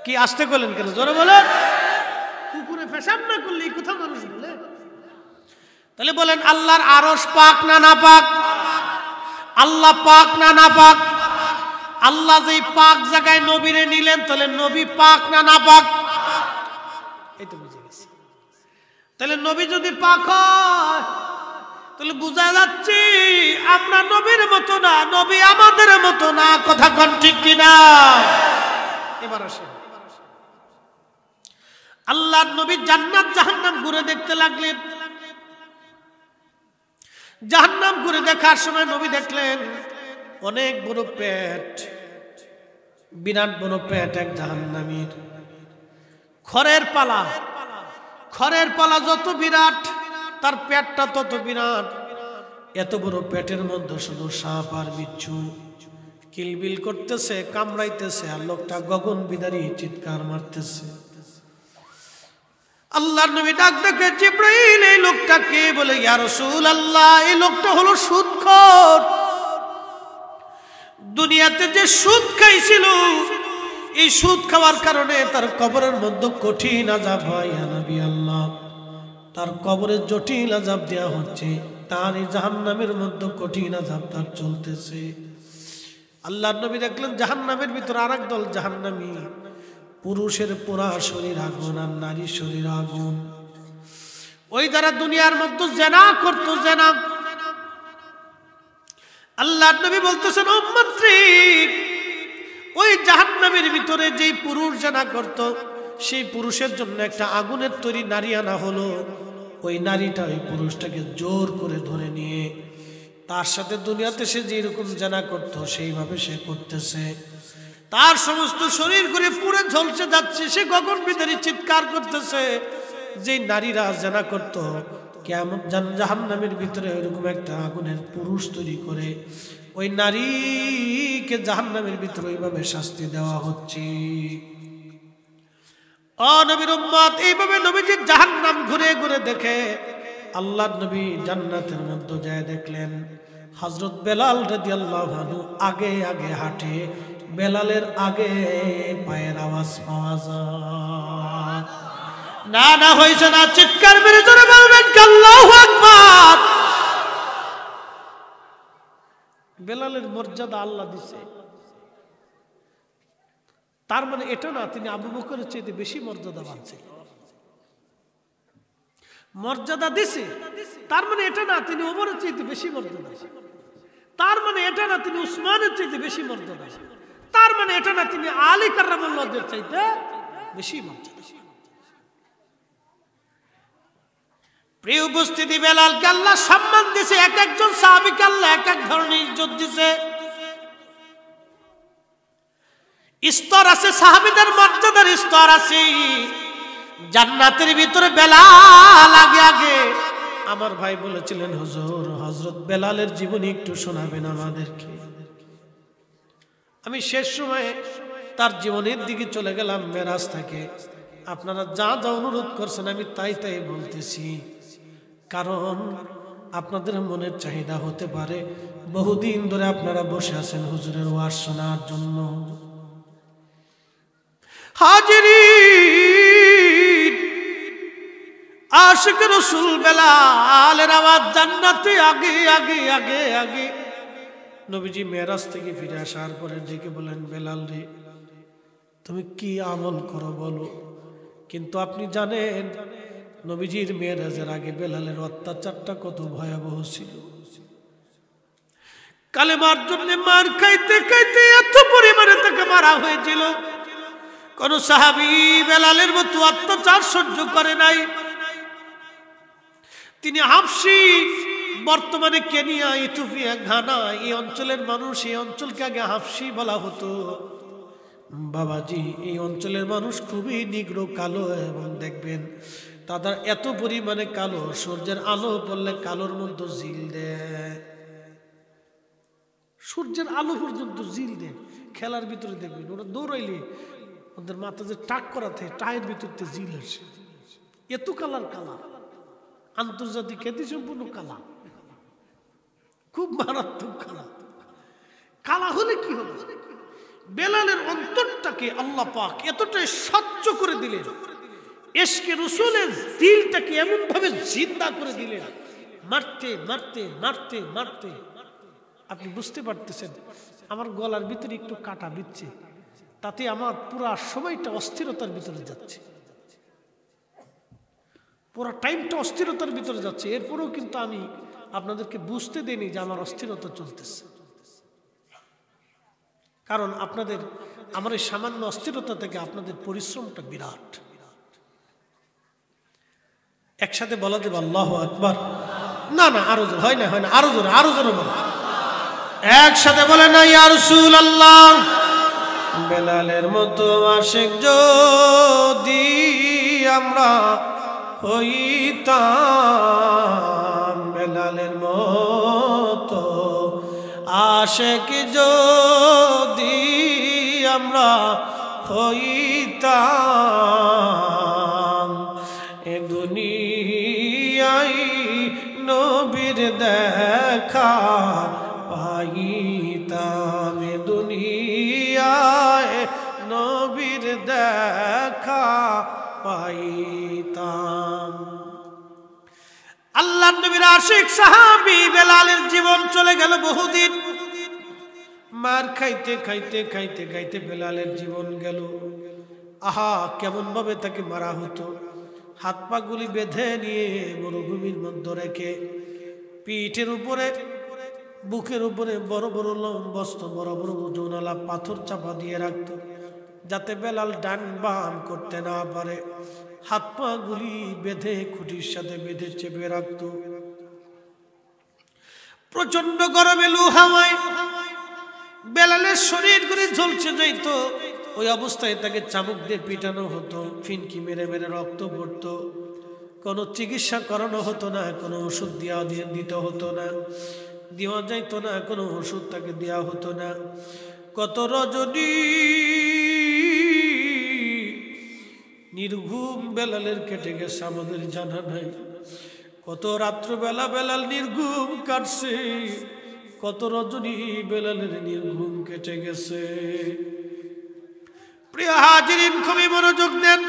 কি আসতে করলেন কেন? জোরে বলেন। কুকুরে পেশাব না করলে এই কথা মানুষ বলে? তাহলে বলেন আল্লাহর আরশ পাক না না পাক? আল্লাহ পাক না না পাক? আল্লাহ যেই পাক জায়গায় নবীরে নিলেন, তাহলে নবী পাক না না পাক? এই তো বুঝে গেছি। তাহলে নবী যদি পাক হয় তাহলে বোঝা যাচ্ছে আমরা নবীর মতো না, নবী আমাদের মতো না। কথা কোন ঠিক কিনা? এবার আসেন, আল্লাহর নবী জান্নাত জাহান্নাম ঘুরে দেখতে লাগলেন। জাহান্নাম ঘুরে দেখার সময় নবী দেখলেন অনেক বড় পেট, বিরাট বড় পেট এক জাহান্নামীর। খড়ের পালা, খড়ের পালা যত বিরাট তার পেটটা তত বিরাট। এত বড় পেটের মধ্যে শুধু সাপ আর বিচ্ছু কিলবিল করতেছে, কামড়াইতেছে, আর লোকটা গগন বিদারী চিৎকার মারতেছে। আল্লাহর নবী ডাক দেখে, জিবরাইল এই লোকটা কে? বলে, ইয়া রাসূলুল্লাহ, এই লোকটা হলো সুদখোর। দুনিয়াতে যে সুদ খাইছিল, এই সুদ খাওয়ার কারণে তার কবরের মধ্যে কঠিন আযাব হয়। ইয়া নবী আল্লাহ, তার কবরে জটিল আযাব দেওয়া হচ্ছে, তার এই জাহান্নামের মধ্যে কঠিন আযাব তার চলতেছে। আল্লাহর নবী দেখলেন জাহান্নামের ভিতর আরেক দল জাহান্নামী, পুরুষের পুরা শরীর আগুন আর নারীর শরীর আগুন। ওই যারা দুনিয়ার মধ্যে জেনা করতো, জেনা। আল্লাহর নবী বলতেছেন, উম্মতরিক, ওই জাহান্নামের ভিতরে যেই পুরুষ জেনা করত, সেই পুরুষের জন্য একটা আগুনের তৈরি নারী আনা হলো। ওই নারীটা ওই পুরুষটাকে জোর করে ধরে নিয়ে তার সাথে দুনিয়াতে সে যেরকম জেনা করত সেইভাবে সে করতেছে। তার সমস্ত শরীর করে পুড়ে ঝলসে যাচ্ছে, সে গগন বিদারী চিৎকার করতেছে। যে নারীরা জেনা করত, কিয়ামত জাহান্নামের ভিতরে এরকম একটা আগুনের পুরুষ তৈরি করে ওই নারীকে জাহান্নামের ভিতরে ওইভাবে শাস্তি দেওয়া হচ্ছে। ও নবীর উম্মত, এইভাবে নবীজি জাহান্নাম ঘুরে ঘুরে দেখে। আল্লাহর নবী জান্নাতের মধ্যে যায় দেখলেন হযরত বেলাল রাদিয়াল্লাহু আনহু আগে আগে হাঁটে। বেলালের আগে পায়ের আওয়াজ পাওয়া যায়। না না হইছে না, চিৎকার মেরে জোরে বলবেন আল্লাহু আকবার। বেলালের মর্যাদা আল্লাহ দিছে। তার মানে এটা না তিনি আবু বকরের চাইতে বেশি মর্যাদাবান ছিলেন। মর্যাদা দিছে, তার মানে এটা না তিনি ওমরের চাইতে বেশি মর্যাদা। তার মানে এটা না তিনি উসমানের চাইতে বেশি মর্যাদা। তার মানে এটা না তিনি আলী কাররামাল্লাহর চাইতে বেশি মর্যাদা। প্রিয় উপস্থিতি, বেলালকে আল্লাহ সম্মান দিছে। এক একজন সাহাবীকে আল্লাহ এক এক ধরনের ইজ্জত দিছে। স্তর আছে, সাহাবীদের মর্যাদার স্তর আছে। জান্নাতের ভিতরে বেলাল আগে আগে। আমার ভাই বলেছিলেন, হুজুর হযরত বেলালের জীবনী একটু শোনাবেন আমাদেরকে। আমি শেষ সময়ে তার জীবনের দিকে চলে গেলাম মেরাজ থেকে। আপনারা যা যা অনুরোধ করছেন আমি তাই তাই বলতেছি, কারণ আপনাদের মনের চাহিদা হতে পারে বহুদিন ধরে আপনারা বসে আছেন হুজুরের ওয়াজ শোনার জন্য। হাজিরিন, আশিক রাসূল বেলালের আওয়াজ জান্নাতে আগে আগে আগে আগে। নবীজি মেরাজ থেকে ফিরে আসার পরে ডেকে বলেন, বেলাল রে, তুমি কি আমল করো বলো। কিন্তু আপনি জানেন নবীজির মেরাজের আগে বেলালের অত্যাচারটা কত ভয়াবহ ছিল। কালেমার জন্য মার খাইতে খাইতে এত পরিমাণে তাকে মারা হয়েছিল, কোন সাহাবী বেলালের মতো অত্যাচার সহ্য করে নাই। তিনি হাবশী, বর্তমানে কেনিয়া, ইথিওপিয়া, ঘানা, এই অঞ্চলের মানুষ। এই অঞ্চলকে আগে হাবশী বলা হতো। বাবাজি, এই অঞ্চলের মানুষ খুবই নিগ্র, কালো, এবং দেখবেন তাদের এত পরিমাণে কালো, সূর্যের আলো পড়লে কালোর মধ্যে জিল দেয়। সূর্যের আলো পর্যন্ত জিল দেয়। খেলার ভিতরে দেখবেন ওরা দৌড়াইলে ওদের মাথা যে টাক করা থাকে, টায়ের ভিতরতে জিল আসে। এত কালার কালা, আন্তর্জাতিক খ্যাতি সম্পূর্ণ কালা, খুব মারাত্মক কালা। কালা হলে কি হবে? বেলালের অন্তরটাকে আল্লাহ পাক এতটাই স্বচ্ছ করে দিলেন, ইশকে রাসূলের দিলটাকে এমন ভাবে জিন্দা করে দিলেন, মারতে মারতে মারতে মারতে। আপনি বুঝতে পারতেছেন আমার গলার ভিতরে একটু কাটা বিচ্ছে, তাতে আমার পুরা সময়টা অস্থিরতার ভিতরে যাচ্ছে, পুরা টাইমটা অস্থিরতার ভিতরে যাচ্ছে। এরপরেও কিন্তু আমি আপনাদেরকে বুঝতে দেইনি যে আমার অস্থিরতা চলতেছে, কারণ আপনাদের আমার এই সামান্য অস্থিরতা থেকে আপনাদের পরিশ্রমটা বিরাট। একসাথে বলা যাবে আল্লাহু আকবার? না না, আরো জোরে হয় না, হয় না, আরো জোরে, আরো জোরে বলো। একসাথে বলে না, ইয়া রাসূলুল্লাহ। বেলালের মতো আশিক যদি আমরা হইতাম, বেলালের মতো আশিক যদি আমরা হইতাম, এ দুনিয়ায় নবীর দেখা পাইতাম, এ দুনিয়ায় নবীর দেখা পাইতাম। আল্লাহর নবীর আশিক সাহাবী বেলালের জীবন চলে গেল বহুদিন। মার খাইতে খাইতে খাইতে খাইতে বেলালের জীবন গেল। আহা, কেমন ভাবে তাকে মারা হতো। হাত পা গুলি বেঁধে নিয়ে মরুভূমির মধ্যে রেখে পিঠের উপরে, বুকের উপরে বড় বড় লম্বস্ত, বড় বড় ওজনওয়ালা পাথর চাপা দিয়ে রাখতো, যাতে বেলাল ডান বাম করতে না পারে। হাত পা গুলি বেঁধে খুঁটির সাথে বেঁধে চেপে রাখতো। প্রচন্ড গরমে লু হাওয়ায় বেলালের শরীর করে ঝলসে যাইত। ওই অবস্থায় তাকে চাবুক দিয়ে পিটানো হতো, ফিনকি মেরে মেরে রক্ত পড়তো। কোনো চিকিৎসা করানো হতো না, কোনো ওষুধ দিতে হতো না, দেওয়া যাইতো না, কোনো ওষুধ তাকে দেওয়া হতো না। কত রজনী নির্ঘুম বেলালের কেটে গেছে আমাদের জানা নাই। কত রাত্রবেলা বেলাল নির্ঘুম কাটছে, কত রজনী বেলালের নির্ঘুম কেটে গেছে। প্রিয় হাজিরিন, খুবই মনোযোগ দেন।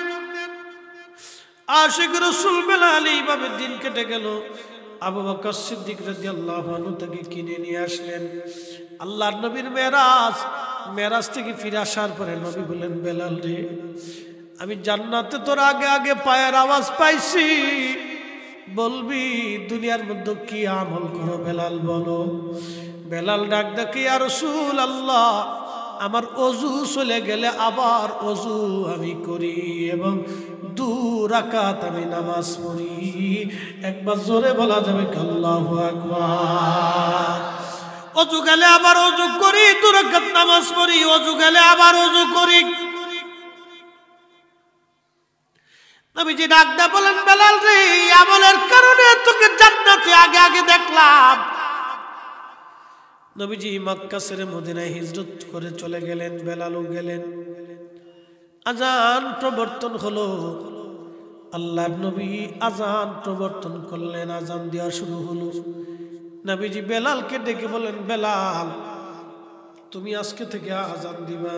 আশিক রাসূল বেলাল এইভাবে দিন কেটে গেল। আবু বকর সিদ্দিক রাদিয়াল্লাহু আনহু তাকে কিনে নিয়ে আসলেন। আল্লাহর নবীর মেরাজ থেকে ফিরে আসার পরে নবী বললেন, বেলাল রে, আমি জান্নাতে তোর আগে আগে পায়ের আওয়াজ পাইছি, বলবি দুনিয়ার মধ্যে কি আমল করো বেলাল বলো। বেলাল ডাক ডাকে, ইয়া রাসূলুল্লাহ, আমার ওযু চলে গেলে আবার ওযু আমি করি এবং 2 রাকাত আমি নামাজ পড়ি। একবার জোরে বলা যাবে আল্লাহু আকবার। অজু গেলে আবার অজু করি, 2 রাকাত নামাজ পড়ি, অজু গেলে আবার অজু করি। নবীজি ডাক দিয়ে বলেন, বেলাল রে, আমলের কারণে তোকে জান্নাতে আগে আগে দেখলাম। নবীজি মক্কা ছেড়ে মদিনায় হিজরত করে চলে গেলেন, বেলালও গেলেন। আজান প্রবর্তন হলো, আল্লাহর নবী আজান প্রবর্তন করলেন, আজান দেওয়া শুরু হলো। নবীজি বেলালকে ডেকে বলেন, বেলাল তুমি আজকে থেকে আজান দিবা।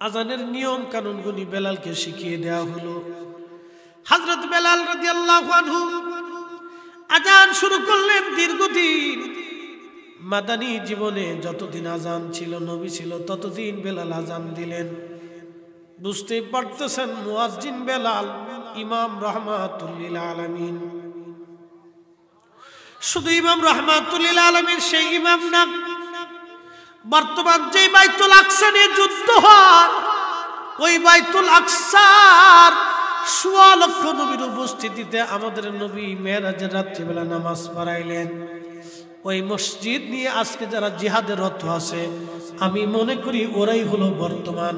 আজানের নিয়ম কানুনগুলি বেলালকে শিখিয়ে দেওয়া হলো। হযরত বেলাল রাদিয়াল্লাহু আনহু আজান শুরু করলেন। দীর্ঘদিন মাদানী জীবনে যতদিন আজান ছিল, নবী ছিল, ততদিন বেলাল আজান দিলেন। বুঝতেই পারতেছেন মুয়াজ্জিন বেলাল ইমাম রাহমাতুল লিল আলামিন। শুধু ইমাম রাহমাতুল লিল আলামিন সেই ইমাম না, বর্তমান যে বাইতুল আকসা নিয়ে যুদ্ধ হয়, ওই বাইতুল আকসার ১৬ লক্ষ নবীর উপস্থিতিতে আমাদের নবী মেরাজের রাত্রিবেলা নামাজ পড়াইলেন। ওই মসজিদ নিয়ে আজকে যারা জিহাদে রত আছে, আমি মনে করি ওরাই হলো বর্তমান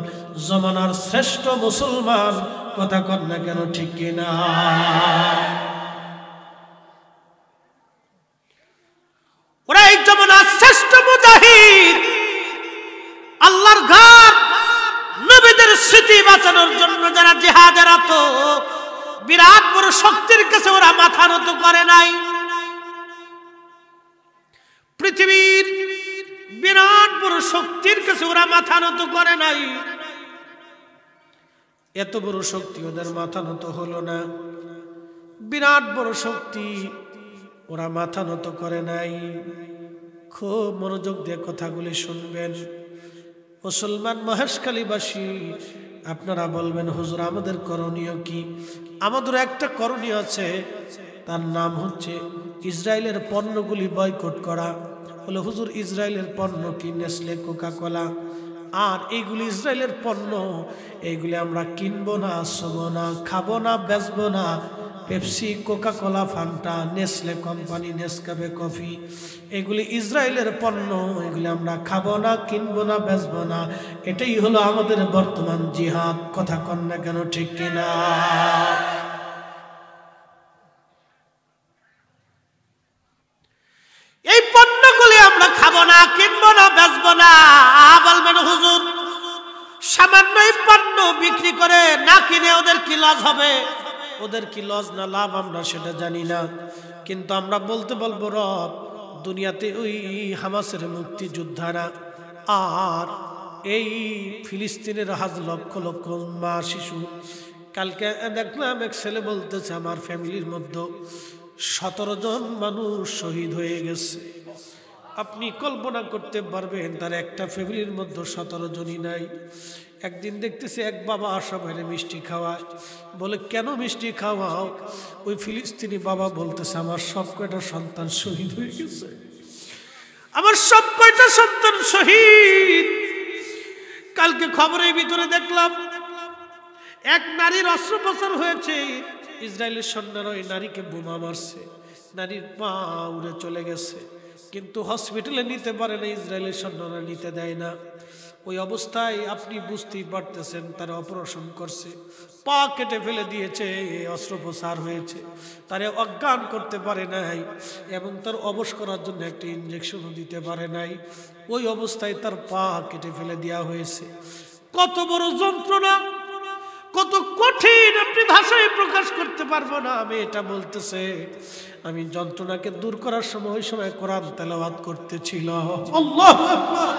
জমানার শ্রেষ্ঠ মুসলমান। কথা কন না কেন, ঠিক কিনা? ওরাই জমানার শ্রেষ্ঠ মুজাহিদ। আল্লাহর ঘর নবীদের স্মৃতি বাঁচানোর জন্য যারা জিহাদে রত, বিরাট বড় শক্তির কাছে ওরা মাথা নত করে নাই। পৃথিবীর বিরাট বড় শক্তির কাছে ওরা মাথা নত করে নাই। এত বড় শক্তি ওদের মাথা নত হলো না। বিরাট বড় শক্তি, ওরা মাথা নত করে নাই। খুব মনোযোগ দিয়ে কথাগুলি শুনবেন। মুসলমান মহেশখালীবাসী, আপনারা বলবেন হুজুর আমাদের করণীয় কি? আমাদের একটা করণীয় আছে, তার নাম হচ্ছে ইসরায়েলের পণ্যগুলি বয়কট করা। বলে হুজুর ইসরায়েলের পণ্য কি? নেসলে, কোকা কোলা আর এইগুলি ইসরায়েলের পণ্য, এইগুলি আমরা কিনবো না, ছবো না, খাবো না, বেচবো না। Pepsi, Coca Cola, Fanta, Nestle company, Nescafe coffee, এগুলি ইসরায়েলের পণ্য, এগুলি আমরা খাবো না, কিনবো না, বেচবো না। এটাই হলো আমাদের বর্তমান জিহাদ। কথা কন না কেন, ঠিক কিনা? এই পণ্যগুলি আমরা খাবো না, কিনবো না, বেচবো না। বলবেন হুজুর সামান্য এই পণ্য বিক্রি করে না কিনে ওদের কি লস হবে? ওদের কি লস না লাভ আমরা সেটা জানি না, কিন্তু আমরা বলতে বলবো রব, দুনিয়াতে ওই হামাসের মুক্তি যোদ্ধারা আর এই ফিলিস্তিনের লক্ষ লক্ষ মা শিশু, কালকে দেখলাম এক ছেলে বলতেছে আমার ফ্যামিলির মধ্যে 17 জন মানুষ শহীদ হয়ে গেছে। আপনি কল্পনা করতে পারবেন তার একটা ফ্যামিলির মধ্যে 17 জনই নাই। একদিন দেখতেছি এক বাবা সবাই মিষ্টি খাওয়ায়। বলে কেন মিষ্টি খাওয়াও? ওই ফিলিস্তিনি বাবা বলতেছে আমার সব কয়টা সন্তান শহীদ হয়ে গেছে, আমার সব কয়টা সন্তান শহীদ। কালকে খবরের ভিতরে দেখলাম এক নারীর অস্ত্রোপচার হয়েছে, ইসরায়েলের সৈন্যরা ওই নারীকে বোমা মারছে, নারীর পা উড়ে চলে গেছে, কিন্তু হসপিটালে নিতে পারে না, ইসরায়েলের সৈন্যরা নিতে দেয় না। ওই অবস্থায় আপনি বুঝতেই পারতেছেন তারা অপারেশন করছে, পা কেটে ফেলে দিয়েছে, অস্ত্রোপচার হয়েছে, তারা অজ্ঞান করতে পারে নাই এবং তার অবশ করার জন্য একটা ইনজেকশনও দিতে পারে নাই। ওই অবস্থায় তার পা কেটে ফেলে দেওয়া হয়েছে। কত বড় যন্ত্রণা, কত কঠিন, আপনি ভাষায় প্রকাশ করতে পারবো না। আমি এটা বলতেছে, আমি যন্ত্রণাকে দূর করার সময় ওই সময় কোরআন তেলাওয়াত করতেছিল। আল্লাহু আকবার।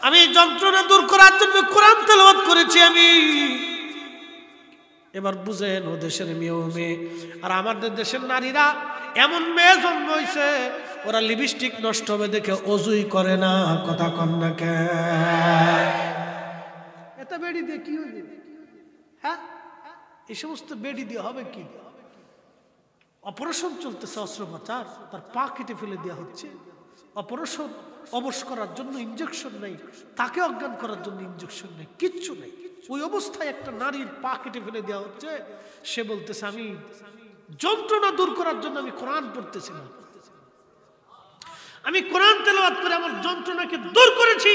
আমি যন্ত্রণা দূর করার জন্য কোরআন তেলাওয়াত করেছি আমি। এবার বুঝেন ও দেশের মেয়ে, আর আমাদের দেশের নারীরা এমন মেয়ে জন্ম হয়েছে, ওরা লিপস্টিক নষ্ট হবে দেখে অজুই করে না। কথা কম না কে? এত বেড়ি দিয়ে কি হইবে? হ্যাঁ, এই সমস্ত বেড়ি দিয়ে হবে কি? অপারেশন চলতেছে, অস্ত্রোপচার, তার পা কেটে ফেলে দেওয়া হচ্ছে। অপারেশন অবশ করার জন্য ইনজেকশন নেই, তাকে অজ্ঞান করার জন্য ইনজেকশন নেই, কিচ্ছু নেই। ওই অবস্থায় একটা নারীর পা কেটে ফেলে দেওয়া হচ্ছে, সে বলতেছে আমি যন্ত্রণা দূর করার জন্য আমি কোরআন পড়তেছিলাম। আমি কোরআন তেলাওয়াত করে আমার যন্ত্রণাকে দূর করেছি।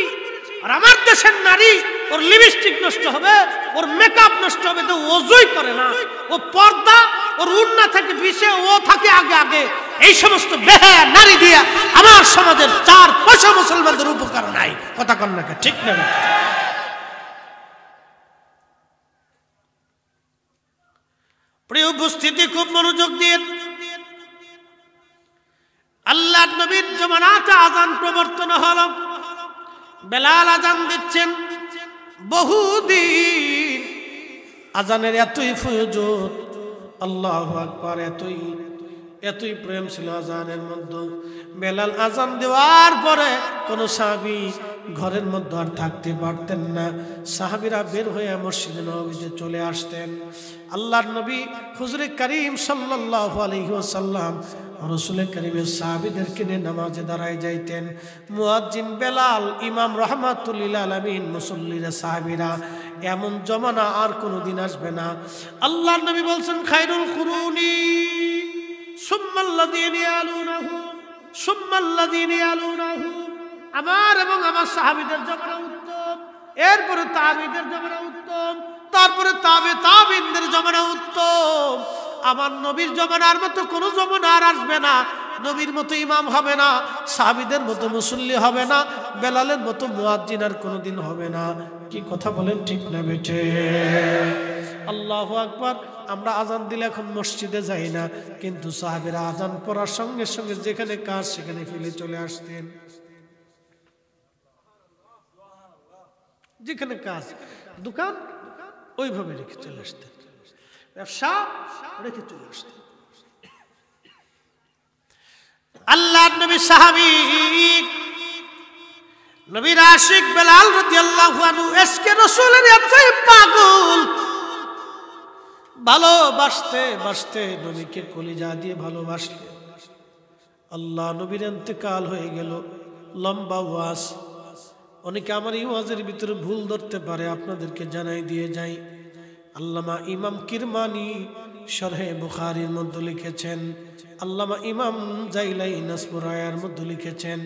আর আমার দেশের নারী, ওর লিপস্টিক নষ্ট হবে, ওর মেকআপ নষ্ট হবে, তো ওজুই করে না, ও পর্দা, ওর উন্না থাকে পিছে, ও থাকে আগে আগে। এই সমস্ত বেহায়া নারী দিয়ে আমার সমাজের 4 পয়সা মুসলমানদের উপকার নাই। কথা কন না, ঠিক না? প্রিয় উপস্থিতি, খুব মনোযোগ দিয়ে আল্লাহ নবীর জমানাতে আযান প্রবর্তন হলো। বেলাল আযান দিচ্ছেন বহুদিন। আযানের এতই ফয়জত, আল্লাহু আকবার, এতই প্রেম ছিল আযানের মধ্যে। বেলাল আযান দেওয়ার পরে কোন সাহাবী ঘরের মধ্যে আর থাকতে পারতেন না। সাহাবীরা বের হয়ে মসজিদে নববীতে চলে আসতেন। আল্লাহর নবী হুজুরে কারীম সাল্লাল্লাহু আলাইহি ওয়াসাল্লাম রাসূলে কারীমের সাহাবীদেরকে নিয়ে নামাজে দাঁড়ায় যাইতেন। মুয়াজ্জিন বেলাল, ইমাম রাহমাতুল লিল আলামিন, মুসল্লিরা, সাহাবীরা। এমন জমানা আর কোনোদিন আসবে না। আল্লাহর নবী বলছেন, খায়রুল কুরুনি সুম্মাল্লাযীনা ইয়ালুনাহু সুম্মাল্লাযীনা ইয়ালুনাহু। আমার এবং আমার সাহাবীদের জমানা উত্তম, এরপরে তাবিঈদের জমানা উত্তম, তারপরে তাবিঈনদের জমানা উত্তম। আমার নবীর জমানার মতো কোনো জমানা আর আসবে না। নবীর মতো ইমাম হবে না, সাহাবীদের মতো মুসল্লি হবে না, বেলালের মতো মুয়াজ্জিন আর কোনোদিন হবে না। কি কথা বলেন, ঠিক না বেঠে? আল্লাহু আকবার। আমরা আযান দিলে এখন মসজিদে যাই না, কিন্তু সাহাবীরা আযান পড়ার সঙ্গে সঙ্গে যেখানে কাজ সেখানে ফেলে চলে আসতেন। যেখানে কাজ, দোকান, ওইভাবে রেখে চলে আসতেন, ব্যবসা রেখে চলে আসতেন। আল্লাহর নবী সাহাবী, নবীর আশিক বেলাল রাদিয়াল্লাহু আনহু এসকে রাসূলের এতই পাগল, ভালোবাসতে বাসতে নবীকে কলিজা দিয়ে ভালোবাসলেন। আল্লাহ নবীর ইন্তেকাল হয়ে গেল। লম্বা ওয়াজ, অনেকে আমার এই ওয়াজের ভিতরে ভুল ধরতে পারে, আপনাদেরকে জানাই দিয়ে যাই। আল্লামা ইমাম কিরমানি শরহে বুখারীর মধ্যে লিখেছেন, আল্লামা ইমাম জাইলাই নাসবুর রায়ার মধ্যে লিখেছেন,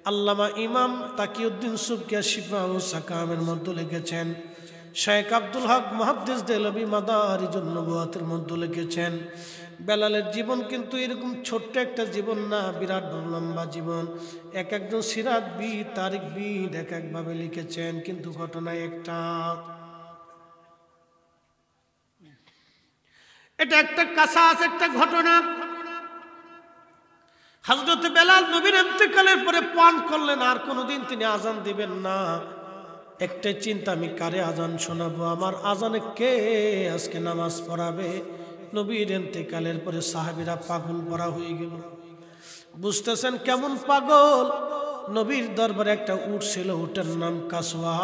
আল্লামা ইমাম তাকিউদ্দিন সুবকিয়া শিফা ও সাকামের মধ্যে লিখেছেন, শেখ আব্দুল হক মুহাদ্দিস দেহলভী মাদারিজুন নবুওয়াতের মধ্যে লিখেছেন। বেলালের জীবন কিন্তু এরকম ছোট্ট একটা জীবন না, বিরাট লম্বা জীবন। একজন সিরাতবিদ, তারিখবিদ এক একভাবে লিখেছেন, কিন্তু ঘটনা একটা। এটা একটা কাসাস, একটা ঘটনা। হযরত বেলাল নবীর ইন্তেকালের পরে পান করলেন, আর কোনোদিন তিনি আযান দিবেন না। একটাই চিন্তা, আমি কারে আযান শোনাবো, আমার আযানে কে আজকে নামাজ পড়াবে? নবীর ইন্তেকালের পরে সাহাবীরা পাগল পড়া হয়ে গেল। বুঝতেছেন কেমন পাগল? নবীর দরবারে একটা উট ছিল, উটের নাম কাসওয়া।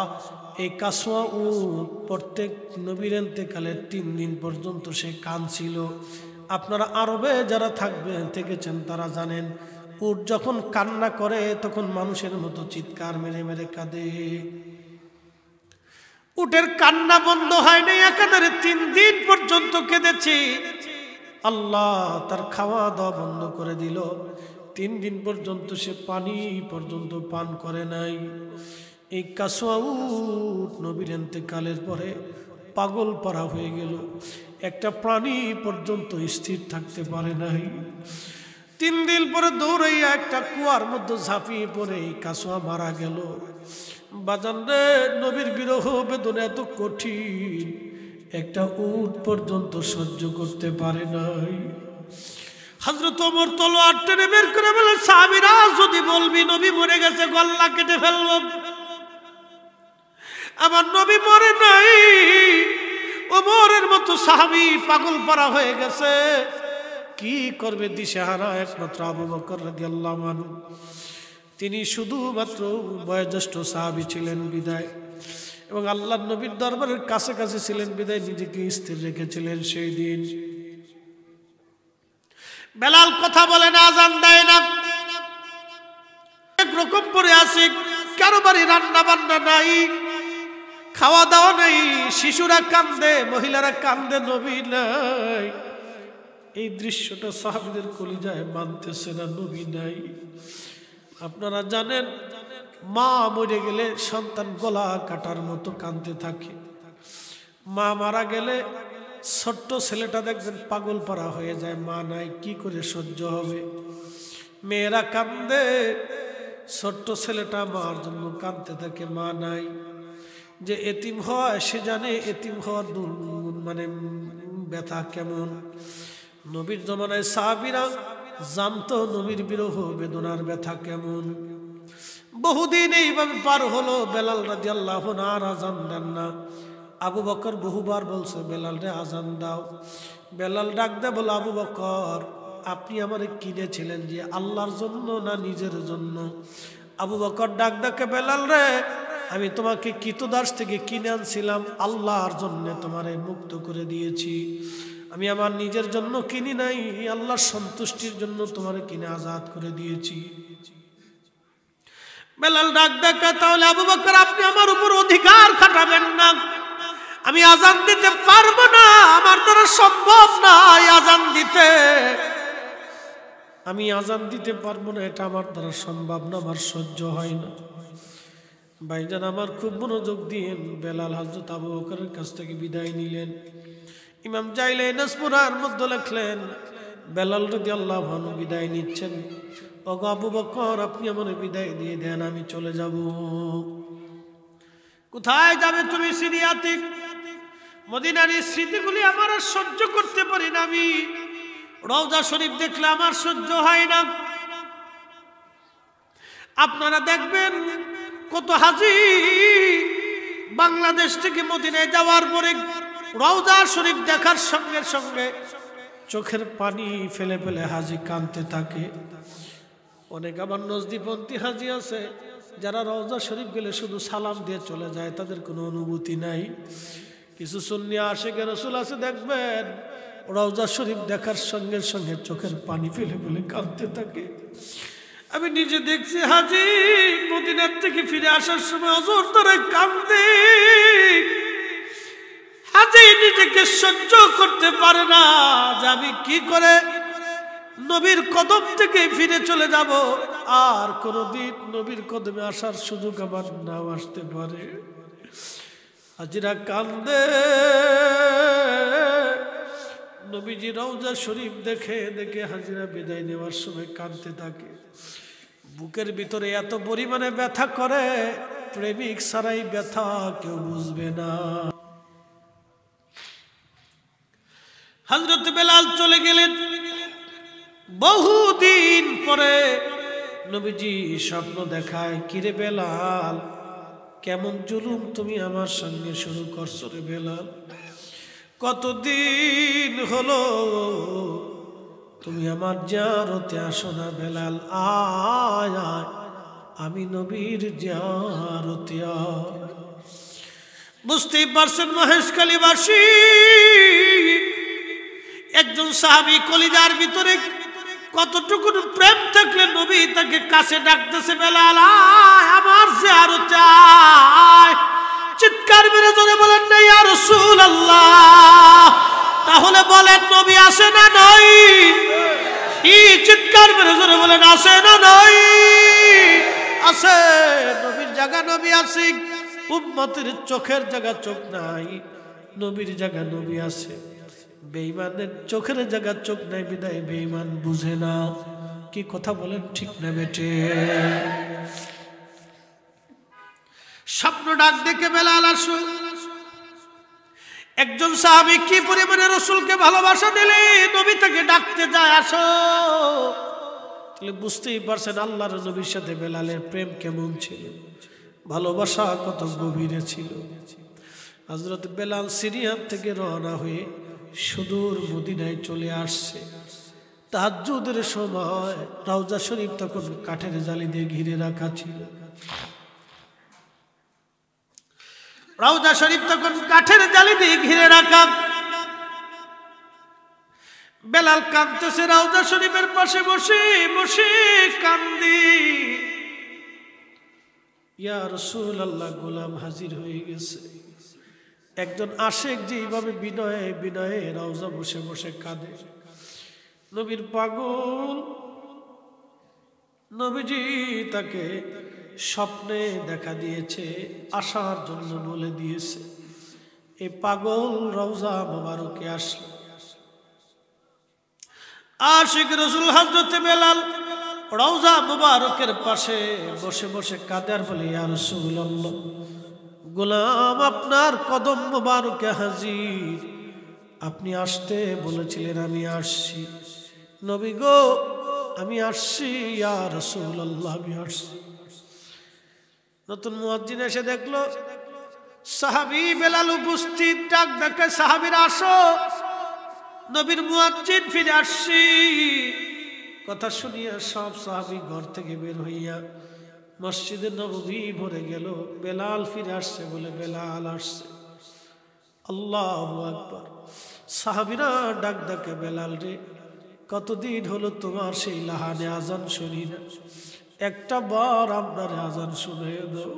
এই কাসওয়া উট প্রত্যেক নবীর ইন্তেকালের 3 দিন পর্যন্ত সে কাঁদছিল। আপনারা আরবে যারা থাকবেন, থেকেছেন, তারা জানেন, উট যখন কান্না করে তখন মানুষের মতো চিৎকার মেরে মেরে কাঁদে। উটের কান্না বন্ধ হয় নাই, একাধারে 3 দিন পর্যন্ত কেঁদেছে। আল্লাহ তার খাওয়া দাওয়া বন্ধ করে দিল। 3 দিন পর্যন্ত সে পানি পর্যন্ত পান করে নাই। এই কাসওয়া উট নবীর ইন্তেকালের পরে পাগল পারা হয়ে গেল। একটা প্রাণী পর্যন্ত স্থির থাকতে পারে নাই। 3 দিন পরে দৌড়াইয়া একটা কুয়ার মধ্যে ঝাঁপিয়ে পড়ে এই কাসওয়া মারা গেল। বাজান রে, নবীর বিরহ বেদনা এত কঠিন, একটা উট পর্যন্ত সহ্য করতে পারে নাই। হযরত ওমর তলোয়ার টেনে বের করে বলে, সাহাবীরা যদি বলবি নবী মরে গেছে, গলা কেটে ফেলব। আমার নবী মরে নাই। ওমরের মতো সাহাবী পাগল পারা হয়ে গেছে, কি করবে দিশেহারা? একমাত্র আবু বকর রাদিয়াল্লাহু আনহু, তিনি শুধুমাত্র বয়োজ্যেষ্ঠ সাহাবী ছিলেন বিদায়, এবং আল্লাহর নবীর দরবারের কাছে কাছে ছিলেন বিদায় নিজেকে স্থির রেখেছিলেন। সেই দিন বেলাল কথা বলে না, আযান দেয় না, একরকম পরে আসি। কারো বাড়ি রান্না বান্না নাই, খাওয়া দাওয়া নেই, শিশুরা কান্দে, মহিলারা কান্দে, নবী নাই। এই দৃশ্যটা সাহাবীদের কলিজায় মানতেছে না, নবী নাই। আপনারা জানেন মা মরে গেলে সন্তান গলা কাটার মতো কাঁদতে থাকে। মা মারা গেলে ছোট্ট ছেলেটা দেখবেন পাগল পারা হয়ে যায়, মা নাই, কি করে সহ্য হবে? মেয়েরা কান্দে, ছোট্ট ছেলেটা মার জন্য কাঁদতে থাকে, মা নাই। যে এতিম হয় সে জানে এতিম হওয়ার মানে ব্যথা কেমন। নবীর জমানায় সাহাবীরা জানতো নবীর বিরহ বেদনার ব্যথা কেমন। বহুদিন এইভাবে পার হলো, বেলাল রাদিয়াল্লাহু আনহু আর আজান দেন না। আবু বকর বহুবার বলছে বেলাল রে আজান দাও। বেলাল ডাক দেয় বলে, আবু বকর আপনি আমারে কিনেছিলেন যে আল্লাহর জন্য না নিজের জন্য? আবু বকর ডাক দেখে, বেলাল রে আমি তোমাকে কৃতদাস থেকে কিনে আনছিলাম, আল্লাহর জন্য তোমারে মুক্ত করে দিয়েছি, আমি আমার নিজের জন্য কিনি নাই, আল্লাহর সন্তুষ্টির জন্য তোমারে কিনে আজাদ করে দিয়েছি। বেলাল ডাক দেখে, তাহলে আবু বকর আপনি আমার উপর অধিকার খাটাবেন না, আমি আজান দিতে পারবো না, আমার দ্বারা সম্ভব না আজান দিতে, আমি আজান দিতে পারবো না, এটা আমার দ্বারা সম্ভব না, আমার সহ্য হয় না। ভাইজান আমার খুব মনোযোগ দিয়েন। বেলাল হযরত আবু বকরের কাছ থেকে বিদায় নিলেন। ইমাম জাইলে নাসপুরার মধ্যে লিখলেন, বেলাল রাদিয়াল্লাহু আনহু বিদায় নিচ্ছেন। ওগো আবু বকর আপনি আমাকে বিদায় দিয়ে দেন, আমি চলে যাব। কোথায় যাবে তুমি? সিরিয়াতে। মদিনার এই স্মৃতিগুলি আমার আর সহ্য করতে পারি না, আমি রওজা শরীফ দেখলে আমার সহ্য হয় না। আপনারা দেখবেন কত হাজি বাংলাদেশ থেকে মদিনায় যাওয়ার পরে রওজা শরীফ দেখার সঙ্গে সঙ্গে চোখের পানি ফেলে ফেলে হাজি কাঁদতে থাকে। অনেক আবার নজদিপন্থী হাজি আছে যারা রওজা শরীফ গেলে শুধু সালাম দিয়ে চলে যায়, তাদের কোনো অনুভূতি নাই। কিছু সুন্নি আশিকে রাসূল আছে দেখবেন রওজা শরীফ দেখার সঙ্গে সঙ্গে চোখের পানি ফেলে ফেলে কাঁদতে থাকে। আমি নিজে দেখছি হাজি মদিনার থেকে ফিরে আসার সময় অজর ধরে কাঁদে। হাজি নিজেকে সহ্য করতে পারে না যে আমি কি করে নবীর কদম থেকে ফিরে চলে যাব, আর কোনদিন নবীর কদমে আসার সুযোগ আমার নাও আসতে পারে। হাজিরা কান্দে। নবীজি রওজা শরীফ দেখে দেখে হাজিরা বিদায় নেওয়ার সময় কাঁদতে থাকে। বুকের ভিতরে এত পরিমাণে ব্যথা করে, প্রেমিক ছাড়াই ব্যথা কেউ বুঝবে না। হযরত বেলাল চলে গেলেন। বহুদিন পরে নবীজি স্বপ্ন দেখায়, কিরে বেলাল কেমন জুলুম তুমি আমার সঙ্গে শুরু করছো রে বেলাল, কতদিন হলো তুমি আমার জিয়ারতে আসো না বেলাল, আয় আয় আমি নবীর জিয়ারতে আয়। বুঝতেই পারছেন মহেশখালীবাসী, একজন সাহাবী কলিজার ভিতরে কতটুকু প্রেম থাকলে নবী তাকে কাছে ডাকতেছে, বেলাল আয় আমার জিয়ারতে আয়। চিৎকার মেরে জোরে বলেন না ইয়া রাসূলুল্লাহ। তাহলে বলেন নবী আসে না নাই? চিৎকার মেরে জোরে বলেন আসে না নাই? আছে। নবীর জায়গা নবী আছে, উম্মতের চোখের জায়গা চোখ নাই, নবীর জায়গা নবী আছে। বেঈমানের চোখের জায়গা চোখ নাই বিদায় বেঈমান বুঝে না। কি কথা বলেন ঠিক না বেটে? স্বপ্ন ডাক দেখে বেলাল আসো। একজন সাহাবী কি পরিমাণে রাসূলকে ভালোবাসা দিলে নবী তাকে ডাকতে যায়, আসো। তাহলে বুঝতেই পারছেন আল্লাহর নবীর সাথে বেলালের প্রেম কেমন ছিল, ভালোবাসা কত গভীরে ছিল। হযরত বেলাল সিরিয়া থেকে রওনা হয়ে সুদূর মদিনায় চলে আসছে। তাহাজ্জুদের সময় রওজা শরীফ তখন কাঠের জালি দিয়ে ঘিরে রাখা ছিল। রওজা শরীফ তখন কাঠের জালি দিয়ে ঘিরে রাখা। বেলাল কাঁদতেছে রওজা শরীফের পাশে বসে বসে কান্দি। ইয়া রাসূলুল্লাহ, গোলাম হাজির হয়ে গেছে। একজন আশেক যেভাবে বিনয়ে বিনয়ে রওজা বসে বসে কাঁদে, নবীর পাগল নবীজি তাকে স্বপ্নে দেখা দিয়েছে, আসার জন্য বলে দিয়েছে। এই পাগল রওজা মুবারকে আসলো। আশিক রাসূল হযরত বেলাল রওজা মুবারকের পাশে বসে বসে কাঁদে আর বলে, ইয়া রাসূলুল্লাহ, গোলাম আপনার কদম মুবারকে হাজির। আপনি আসতে বলেছিলেন, আমি আসছি। নবী গো, আমি আসছি ইয়া রাসূলুল্লাহ, আমি আসছি। নতুন মুয়াজ্জিন এসে দেখলো সাহাবী বেলাল উপস্থিত। ডাক ডাকে, সাহাবীরা আসো, নবীর মুয়াজ্জিন ফিরে আসছি। কথা শুনিয়া সব সাহাবী ঘর থেকে বের হইয়া মসজিদে নববী ভরে গেল। বেলাল ফিরে আসছে বলে বেলাল আসছে। আল্লাহু আকবার। সাহাবীরা ডাক ডাকে, বেলাল রে, কতদিন হলো তোমার সেই লাহানে আজান শুনি না, একটা বার আপনার আজান শুনে দাও।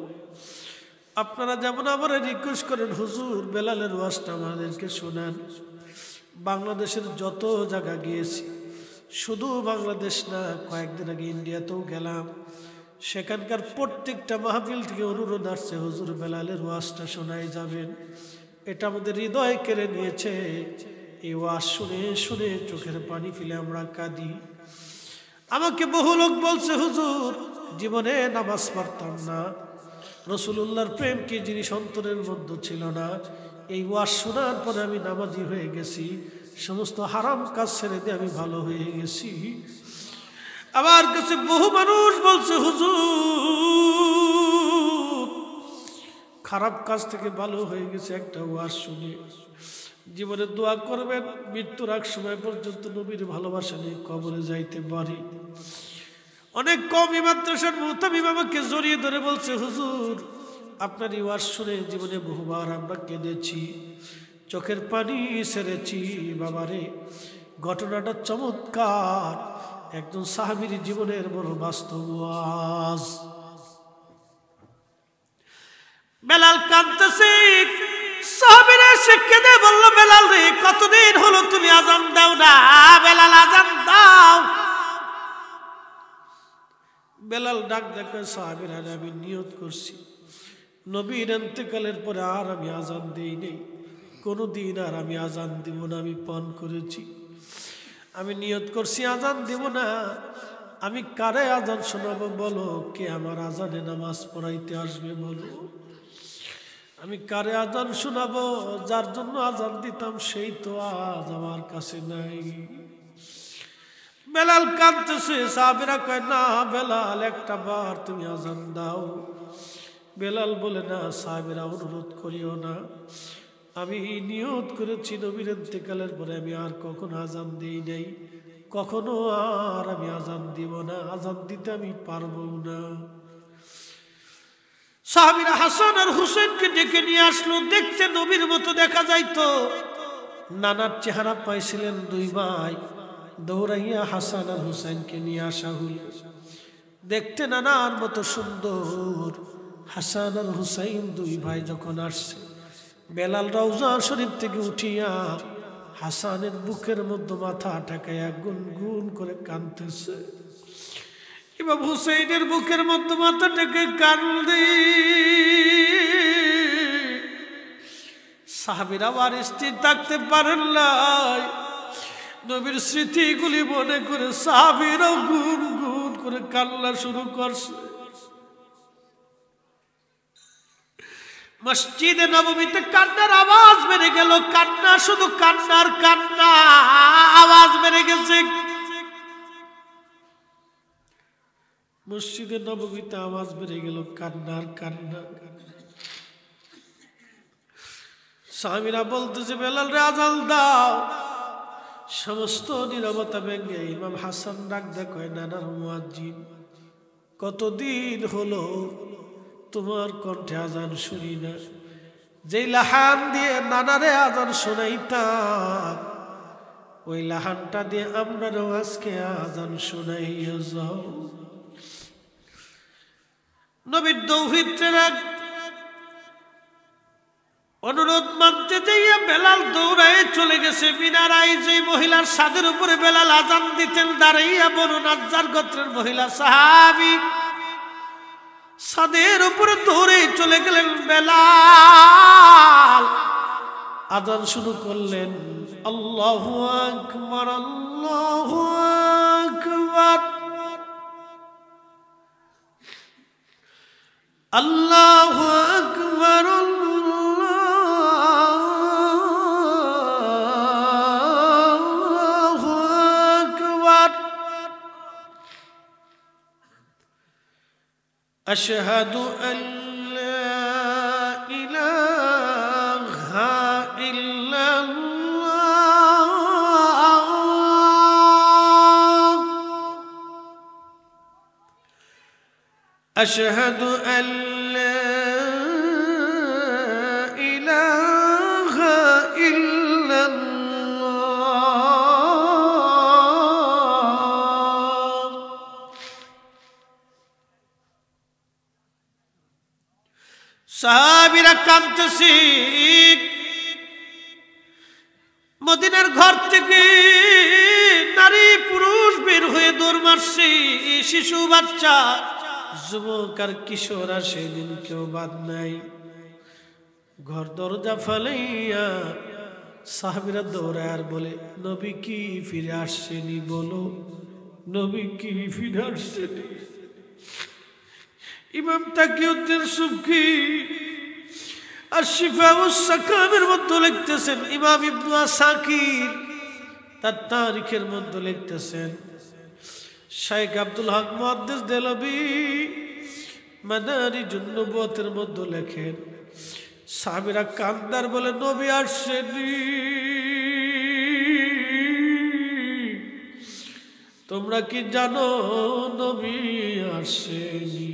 আপনারা যেমন আমার রিকোয়েস্ট করেন, হুজুর বেলালের ওয়াজটা আমাদেরকে শোনান। বাংলাদেশের যত জায়গা গিয়েছি, শুধু বাংলাদেশ না, কয়েকদিন আগে ইন্ডিয়াতেও গেলাম, সেখানকার প্রত্যেকটা মাহফিল থেকে অনুরোধ আসছে, হুজুর বেলালের ওয়াজটা শোনাই যাবেন। এটা আমাদের হৃদয় কেড়ে নিয়েছে। এই ওয়াজ শুনে শুনে চোখের পানি ফেলে আমরা কাঁদি। আমাকে বহু লোক বলছে, হুজুর জীবনে নামাজ পড়তাম না, রাসূলুল্লাহর প্রেম কি জিনিস অন্তরের মধ্যে ছিল না, এই ওয়াজ শোনার পরে আমি নামাজি হয়ে গেছি, সমস্ত হারাম কাজ ছেড়ে দিয়ে আমি ভালো হয়ে গেছি। আমার কাছে বহু মানুষ বলছে, হুজুর খারাপ কাজ থেকে ভালো হয়ে গেছে একটা ওয়াজ শুনে। জীবনে দোয়া করবেন মৃত্যুর আগ সময় পর্যন্ত নবীর ভালোবাসা নিয়ে কবরে যাইতে পারি। অনেক কওমি মাদ্রাসার মুতামিম আমাকে জড়িয়ে ধরে বলছে, হুজুর আপনার এই ওয়াজ শুনে জীবনে বহুবার আমরা কেঁদেছি, চোখের পানি ছেড়েছি। বাবারে, ঘটনাটা চমৎকার, একজন সাহাবীর জীবনের বড় বাস্তব ওয়াজ। বেলাল কাঁদতেছে, সাহাবীরা এসে কেঁদে বলল, বেলাল রে, কতদিন হলো তুমি আজান দাও না, বেলাল আজান দাও। বেলাল ডাক দেখে, সাহাবীরা আমি নিয়ত করছি নবীর ইন্তেকালের পরে আর আমি আজান দেই নেই, কোনোদিন আর আমি আজান দিব না। আমি পান করেছি, আমি নিয়ত করছি আজান দিব না। আমি কারে আজান শোনাবো বলো? কে আমার আজানে নামাজ পড়াইতে আসবে বলো? আমি কারে আজান শোনাবো? যার জন্য আজান দিতাম সেই তো আজ আমার কাছে নাই। বেলাল কাঁদতেছে। সাহাবীরা কয়, না বেলাল, একটা বার তুমি আজান দাও। বেলাল বলে, না সাহাবীরা অনুরোধ করিও না, আমি নিয়ত করেছি নবীর ইন্তেকালের পরে আমি আর কখনো আজান দেই নাই, কখনো আর আমি আজান দিব না, আজান দিতে আমি পারবো না। সাহাবীরা হাসান আর হুসেনকে ডেকে নিয়ে আসলো। দেখতে নবীর মতো দেখা যাইতো, নানার চেহারা পাইছিলেন দুই ভাই। দৌড়াইয়া হাসান আর হুসেনকে নিয়ে আসা হল। দেখতে নানার মতো সুন্দর হাসান আর হুসাইন দুই ভাই যখন আসছে, বেলাল রওজা শরীফ থেকে উঠিয়া হাসানের বুকের মধ্যে মাথা ঠেকাইয়া গুনগুন করে কাঁদতেছে। এবার হুসাইনের বুকের মধ্যে মাথা ঠেকে কান্দে। সাহাবীরা আর স্থির থাকতে পারেন নাই, নবীর স্মৃতিগুলি মনে করে সাহাবীরাও গুন গুন করে কান্না শুরু করছে। মসজিদে নববীতে কান্নার আওয়াজ বেড়ে গেল। কান্না, শুধু কান্নার কান্না, আওয়াজ বেড়ে গেছে। মসজিদে নববীতে আওয়াজ বেড়ে গেল, কান্নার কান্না। সাহাবীরা বলতেছে, বেলাল রে আজান দাও। সমস্ত নীরবতা ভেঙে ইমাম হাসান ডাক দেখো, নানার মুয়াজ্জিন, কতদিন হলো তোমার কণ্ঠে আজান শুনি না। যেই লাহান দিয়ে নানারে আজান শোনাইতাম, ওই লাহানটা দিয়ে আমরাও আজকে আজান শোনাইয়া যাও। নবীর দৌহিত্রেরা অনুরোধ মানতে যাইয়া বেলাল দৌড়ায় চলে গেছে মিনারায়। যে মহিলার ছাদের উপরে বেলাল আজান দিতেন দাঁড়াইয়া বনু নাজ্জার গোত্রের মহিলা সাহাবী ছাদের উপরে দৌড়ে চলে গেলেন। বেলাল আজান শুরু করলেন, আল্লাহু আকবার আল্লাহু আকবার আল্লাহু আকবার আল্লাহু আকবার আশহাদু আন লা ইলাহা ইল্লাল্লাহ আশহাদু আন লা ইলাহা ইল্লাল্লাহ। সাহাবীরা কাঁদতেছে। মদিনার ঘর থেকে নারী পুরুষ বের হয়ে দৌড় মারছে, শিশু বাচ্চা যুবক আর কিশোর আর সেদিন কেউ বাদ নাই। ঘর দরজা ফালাইয়া সাহাবীরা দৌড়ায় আর বলে, নবী কি ফিরে আসছেনি? বলো নবী কি ফিরে আসছেনি? ইমাম তাকিউদ্দিন সুবকি আর শিফাউস সাকামের মধ্যে লিখতেছেন, ইমাম ইবনে আসাকির তার তারিখের মধ্যে লিখতেছেন, শাইখ আব্দুল হক মুহাদ্দিস দেলভী মাদারিজুন নবুওয়াতের মধ্যে লেখেন, সাহাবীরা কান্দার বলে, নবী আসছেনি। তোমরা কি জানো নবী আসছেনি?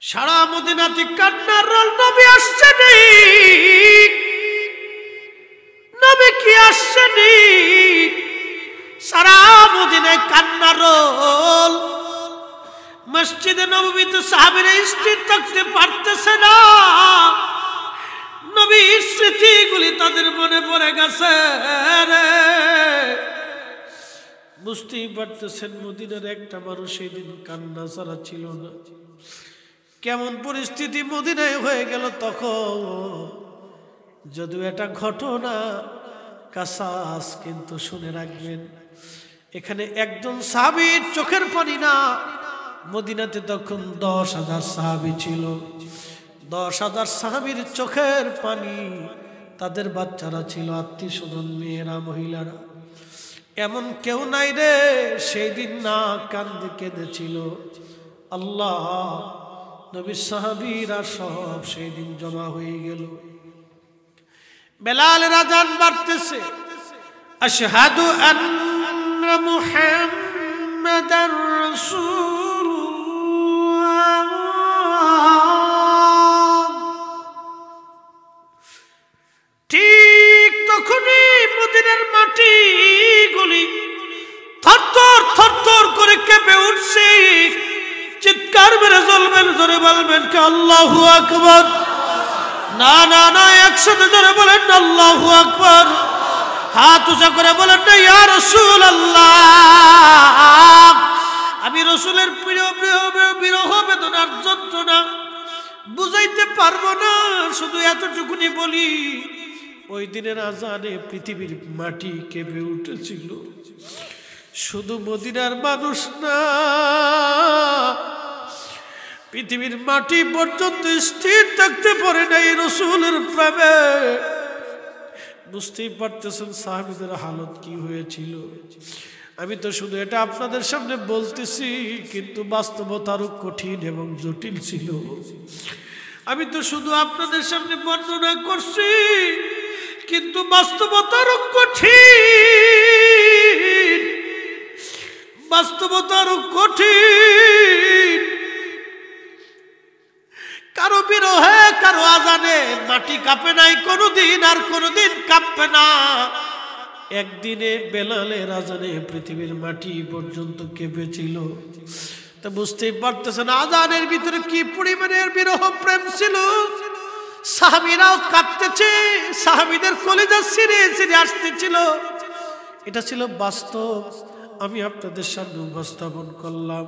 সারা মদিনাতে কান্নার রোল, নবী আসছেনি, নবী কি আসছেনি? সারা মদিনায় কান্নার রোল। মসজিদে নববীতে সাহাবীরা স্থির থাকতে পারতেছে না। নবীর স্মৃতিগুলি তাদের মনে পড়ে গেছে রে। বুঝতেই পারতেছেন মদিনার একটা মানুষ সেই দিন কান্না ছাড়া ছিল না। কেমন পরিস্থিতি মদিনায় হয়ে গেল তখন। যদিও এটা ঘটনা কাসাস, কিন্তু শুনে রাখবেন এখানে একজন সাহাবীর চোখের পানি না, মদিনাতে তখন 10,000 সাহাবী ছিল। 10,000 সাহাবীর চোখের পানি, তাদের বাচ্চারা ছিল, আত্মীয় স্বজন, মেয়েরা, মহিলারা। এমন কেউ নাই রে সেই দিন না কান্দে কেঁদেছিল। আল্লাহ নবীর সাহাবীরা সব সেই দিন জমা হয়ে গেল। বেলালের আযান বাড়তেছে, আশহাদু আন্না মুহাম্মাদার রাসূলুল্লাহ। ঠিক তখনই মদিনার মাটিগুলি থরথর থরথর করে কেঁপে উঠছে। চিৎকার মেরে জ্বলবেন, জোরে বলবেন কে আল্লাহু আকবার। না না না, একসাথে জোরে বলেন আল্লাহু আকবার। হাত উঁচা করে বলেন না ইয়া রাসূলুল্লাহ। আমি রাসূলের বিরহ বেদনার যন্ত্রণা বুঝাইতে পারবো না, শুধু এতটুকুনি বলি, ওই দিনের আযানে পৃথিবীর মাটি কেঁপে উঠেছিল। শুধু মদিনার মানুষ না, পৃথিবীর মাটি পর্যন্ত স্থির থাকতে পারে নাই রাসূলের প্রেমে। বুঝতেই পারতেছেন সাহাবীদের হালত কি হয়েছিল। আমি তো শুধু এটা আপনাদের সামনে বলতেছি, কিন্তু বাস্তবতা আরো কঠিন এবং জটিল ছিল। আমি তো শুধু আপনাদের সামনে বর্ণনা করছি, কিন্তু বাস্তবতা আরো কঠিন, বাস্তবতা আরো কঠিন। কারো বিরহে, কারো আযানে মাটি কাঁপে নাই কোনোদিন, আর কোনোদিন কাঁপবে না। একদিনে বেলালের আযানে পৃথিবীর মাটি পর্যন্ত কেঁপেছিল। তো বুঝতেই পারতেছেন আজানের ভিতরে কি পরিমাণের বিরহ প্রেম ছিল। সাহাবীরাও কাঁদতেছে, সাহাবীদের কলিজা ছিঁড়ে ছিঁড়ে আসতেছিল। এটা ছিল বাস্তব, আমি আপনাদের সামনে উপস্থাপন করলাম।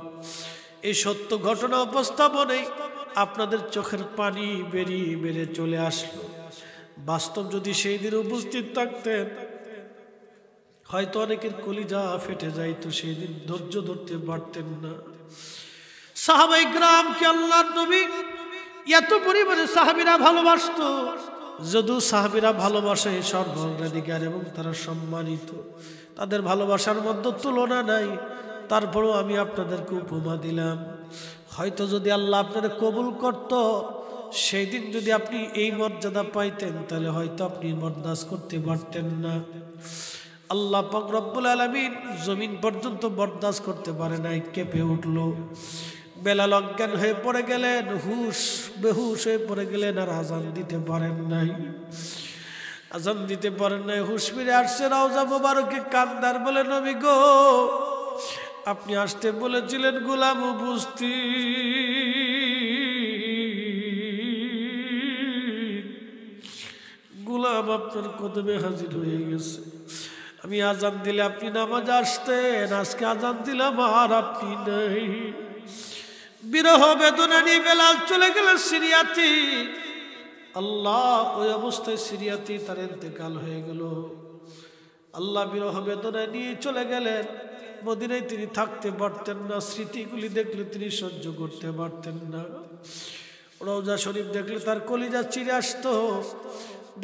এই সত্য ঘটনা উপস্থাপনে আপনাদের চোখের পানি বেরিয়ে বেরিয়ে চলে আসলো। বাস্তব যদি সেই দিন উপস্থিত থাকতেন হয়তো অনেকের কলিজা ফেটে যাইতো, সেই দিন ধৈর্য ধরতে পারতেন না। সাহাবায়ে কিরামকে আল্লাহর নবী এত পরিমাণে সাহাবীরা ভালোবাসতো। যদিও সাহাবীরা ভালোবাসে সর্বাগ্রাধিকার এবং তারা সম্মানিত, তাদের ভালোবাসার মধ্যে তুলনা নাই। তারপরেও আমি আপনাদেরকে উপমা দিলাম, হয়তো যদি আল্লাহ আপনাদের কবুল করত, সেই দিন যদি আপনি এই মর্যাদা পাইতেন তাহলে হয়তো আপনি বরদাস্ত করতে পারতেন না। আল্লাহ পাক রব্বুল আলামিন জমিন পর্যন্ত বরদাস্ত করতে পারে নাই, কেঁপে উঠল। বেলাল অজ্ঞান হয়ে পড়ে গেলেন, বেহুশ হয়ে পড়ে গেলেন, আর আজান দিতে পারেন নাই। আজান দিতে পারেন নাই, হুশ ফিরে আসছে। রওজা মোবারকে কান্দার বলে, নবী গো আপনি আসতে বলেছিলেন, গোলাম উপস্থিত, গোলাম আপনার কদমে হাজির হয়ে গেছে। আমি আজান দিলে আপনি নামাজ আসতেন, আজকে আজান দিলাম আর আপনি নাই। বিরহ বেদনা নিয়ে বেলাল চলে গেল সিরিয়াতে। আল্লাহ ওই অবস্থায় সিরিয়াতে তার ইন্তেকাল হয়ে গেল। আল্লাহ বিরহ বেদনা নিয়ে চলে গেলেন। মদিনায় তিনি থাকতে পারতেন না, স্মৃতিগুলি দেখলে তিনি সহ্য করতে পারতেন না। রওজা শরীফ দেখলে তার কলিজা চিরে আসতো।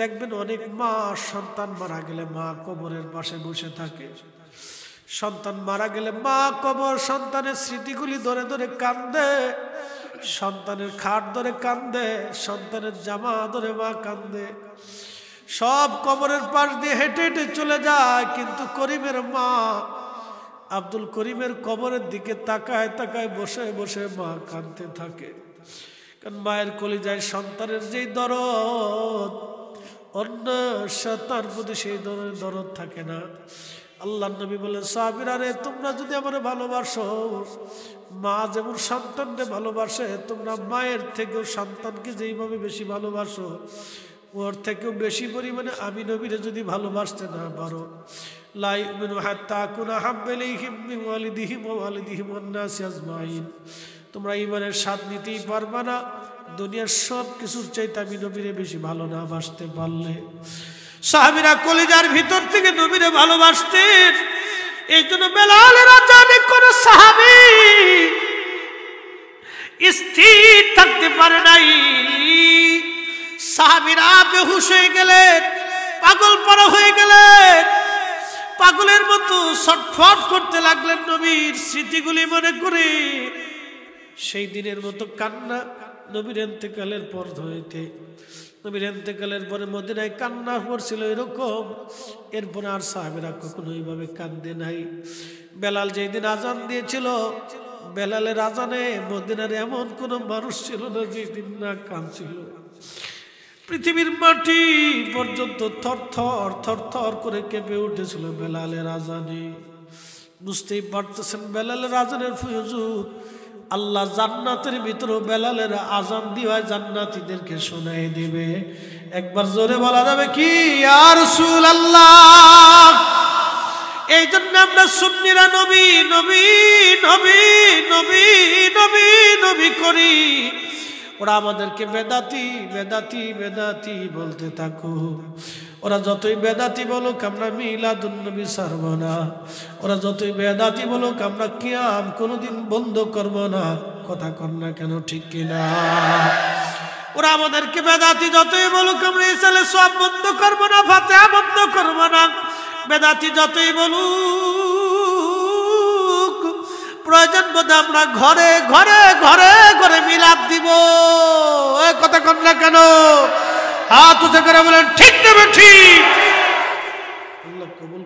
দেখবেন অনেক মা সন্তান মারা গেলে মা কবরের পাশে বসে থাকে। সন্তান মারা গেলে মা কবর সন্তানের স্মৃতিগুলি ধরে ধরে কান্দে, সন্তানের খাট ধরে কান্দে, সন্তানের জামা ধরে মা কান্দে। সব কবরের পাশ দিয়ে হেঁটে হেঁটে চলে যায়, কিন্তু করিমের মা আব্দুল করিমের কবরের দিকে তাকায় তাকায় বসে বসে মা কাঁদতে থাকে। কারণ মায়ের কলিজায় সন্তানের যেই দরদ, অন্য সন্তান প্রতি সেই ধরনের দরদ থাকে না। আল্লাহ নবী বলেন, সাহাবীরা রে, তোমরা যদি আমার ভালোবাসো, মা যেমন সন্তানকে ভালোবাসে, তোমরা মায়ের থেকেও সন্তানকে যেইভাবে বেশি ভালোবাসো, ওর থেকেও বেশি পরিমাণে আমি নবীরে যদি ভালোবাসতে না পারো, লা ইউমিনু হাত্তা আকুনা হাব্বা ইলাইহিম মিন ওয়ালিদিহিম ওয়া ওয়ালিদিহিম ওয়ান নাসি আজমাইন। তোমরা ঈমানের স্বাদ নিতেই পারবা না দুনিয়ার সব কিছুর চাইতে আমি নবীরে বেশি ভালো না বাসতে পারলে। সাহাবীরা কলিজার ভিতর থেকে নবীরে ভালোবাসতেন। এই জন্য বেলালের আজানে কোন সাহাবী স্থির থাকতে পারে নাই। সাহাবীরা বেহুশ হয়ে গেলেন, পাগল পারা হয়ে গেলেন, পাগলের মতো ছটফট করতে লাগলেন নবীর স্মৃতিগুলি মনে করে। সেই দিনের মতো কান্না নবীর ইন্তেকালের পর হইতে, নবীর ইন্তেকালের পরে মদিনায় কান্না পড়ছিল এরকম। এরপরে আর সাহাবীরা কখনো এইভাবে কান্দে নাই। বেলাল যেই দিন আজান দিয়েছিল, বেলালের আজানে মদিনার এমন কোন মানুষ ছিল না যেদিন না কাঁদছিল। পৃথিবীর মাটি পর্যন্ত থরথর থরথর করে কেঁপে উঠেছিল বেলালের আজানে। বুঝতেই পারতেছেন বেলালের আজানের ফয়জুদ আল্লাহ জান্নাতের ভিতরে বেলালের আজান দিয়ে জান্নাতীদেরকে শোনায় দিবে। একবার জোরে বলা যাবে কি ইয়া রাসূলুল্লাহ? এই জন্য আমরা সুন্নিরা নবী নবী নবী নবী নবী নবী করি। ওরা আমাদেরকে বেদাতি বেদাতি বেদাতি বলতে থাকো। ওরা যতই বেদাতি বলুক আমরা মিলাদুন নবী ছাড়ব না। ওরা যতই বেদাতি বলুক আমরা কিয়াম কোনোদিন বন্ধ করব না। কথা কর না কেন, ঠিক কিনা? ওরা আমাদেরকে বেদাতি যতই বলুক আমরা ইসালে সব বন্ধ করব না, ফাতিহা বন্ধ করব না। বেদাতি যতই বলুক প্রয়োজন বোধে আমরা ঘরে ঘরে ঘরে ঘরে মিলাদ দিব। এই কথা কর না কেন? হাত উঁচু করে বলেন ঠিক নেবে ঠিক। আল্লাহ কবুল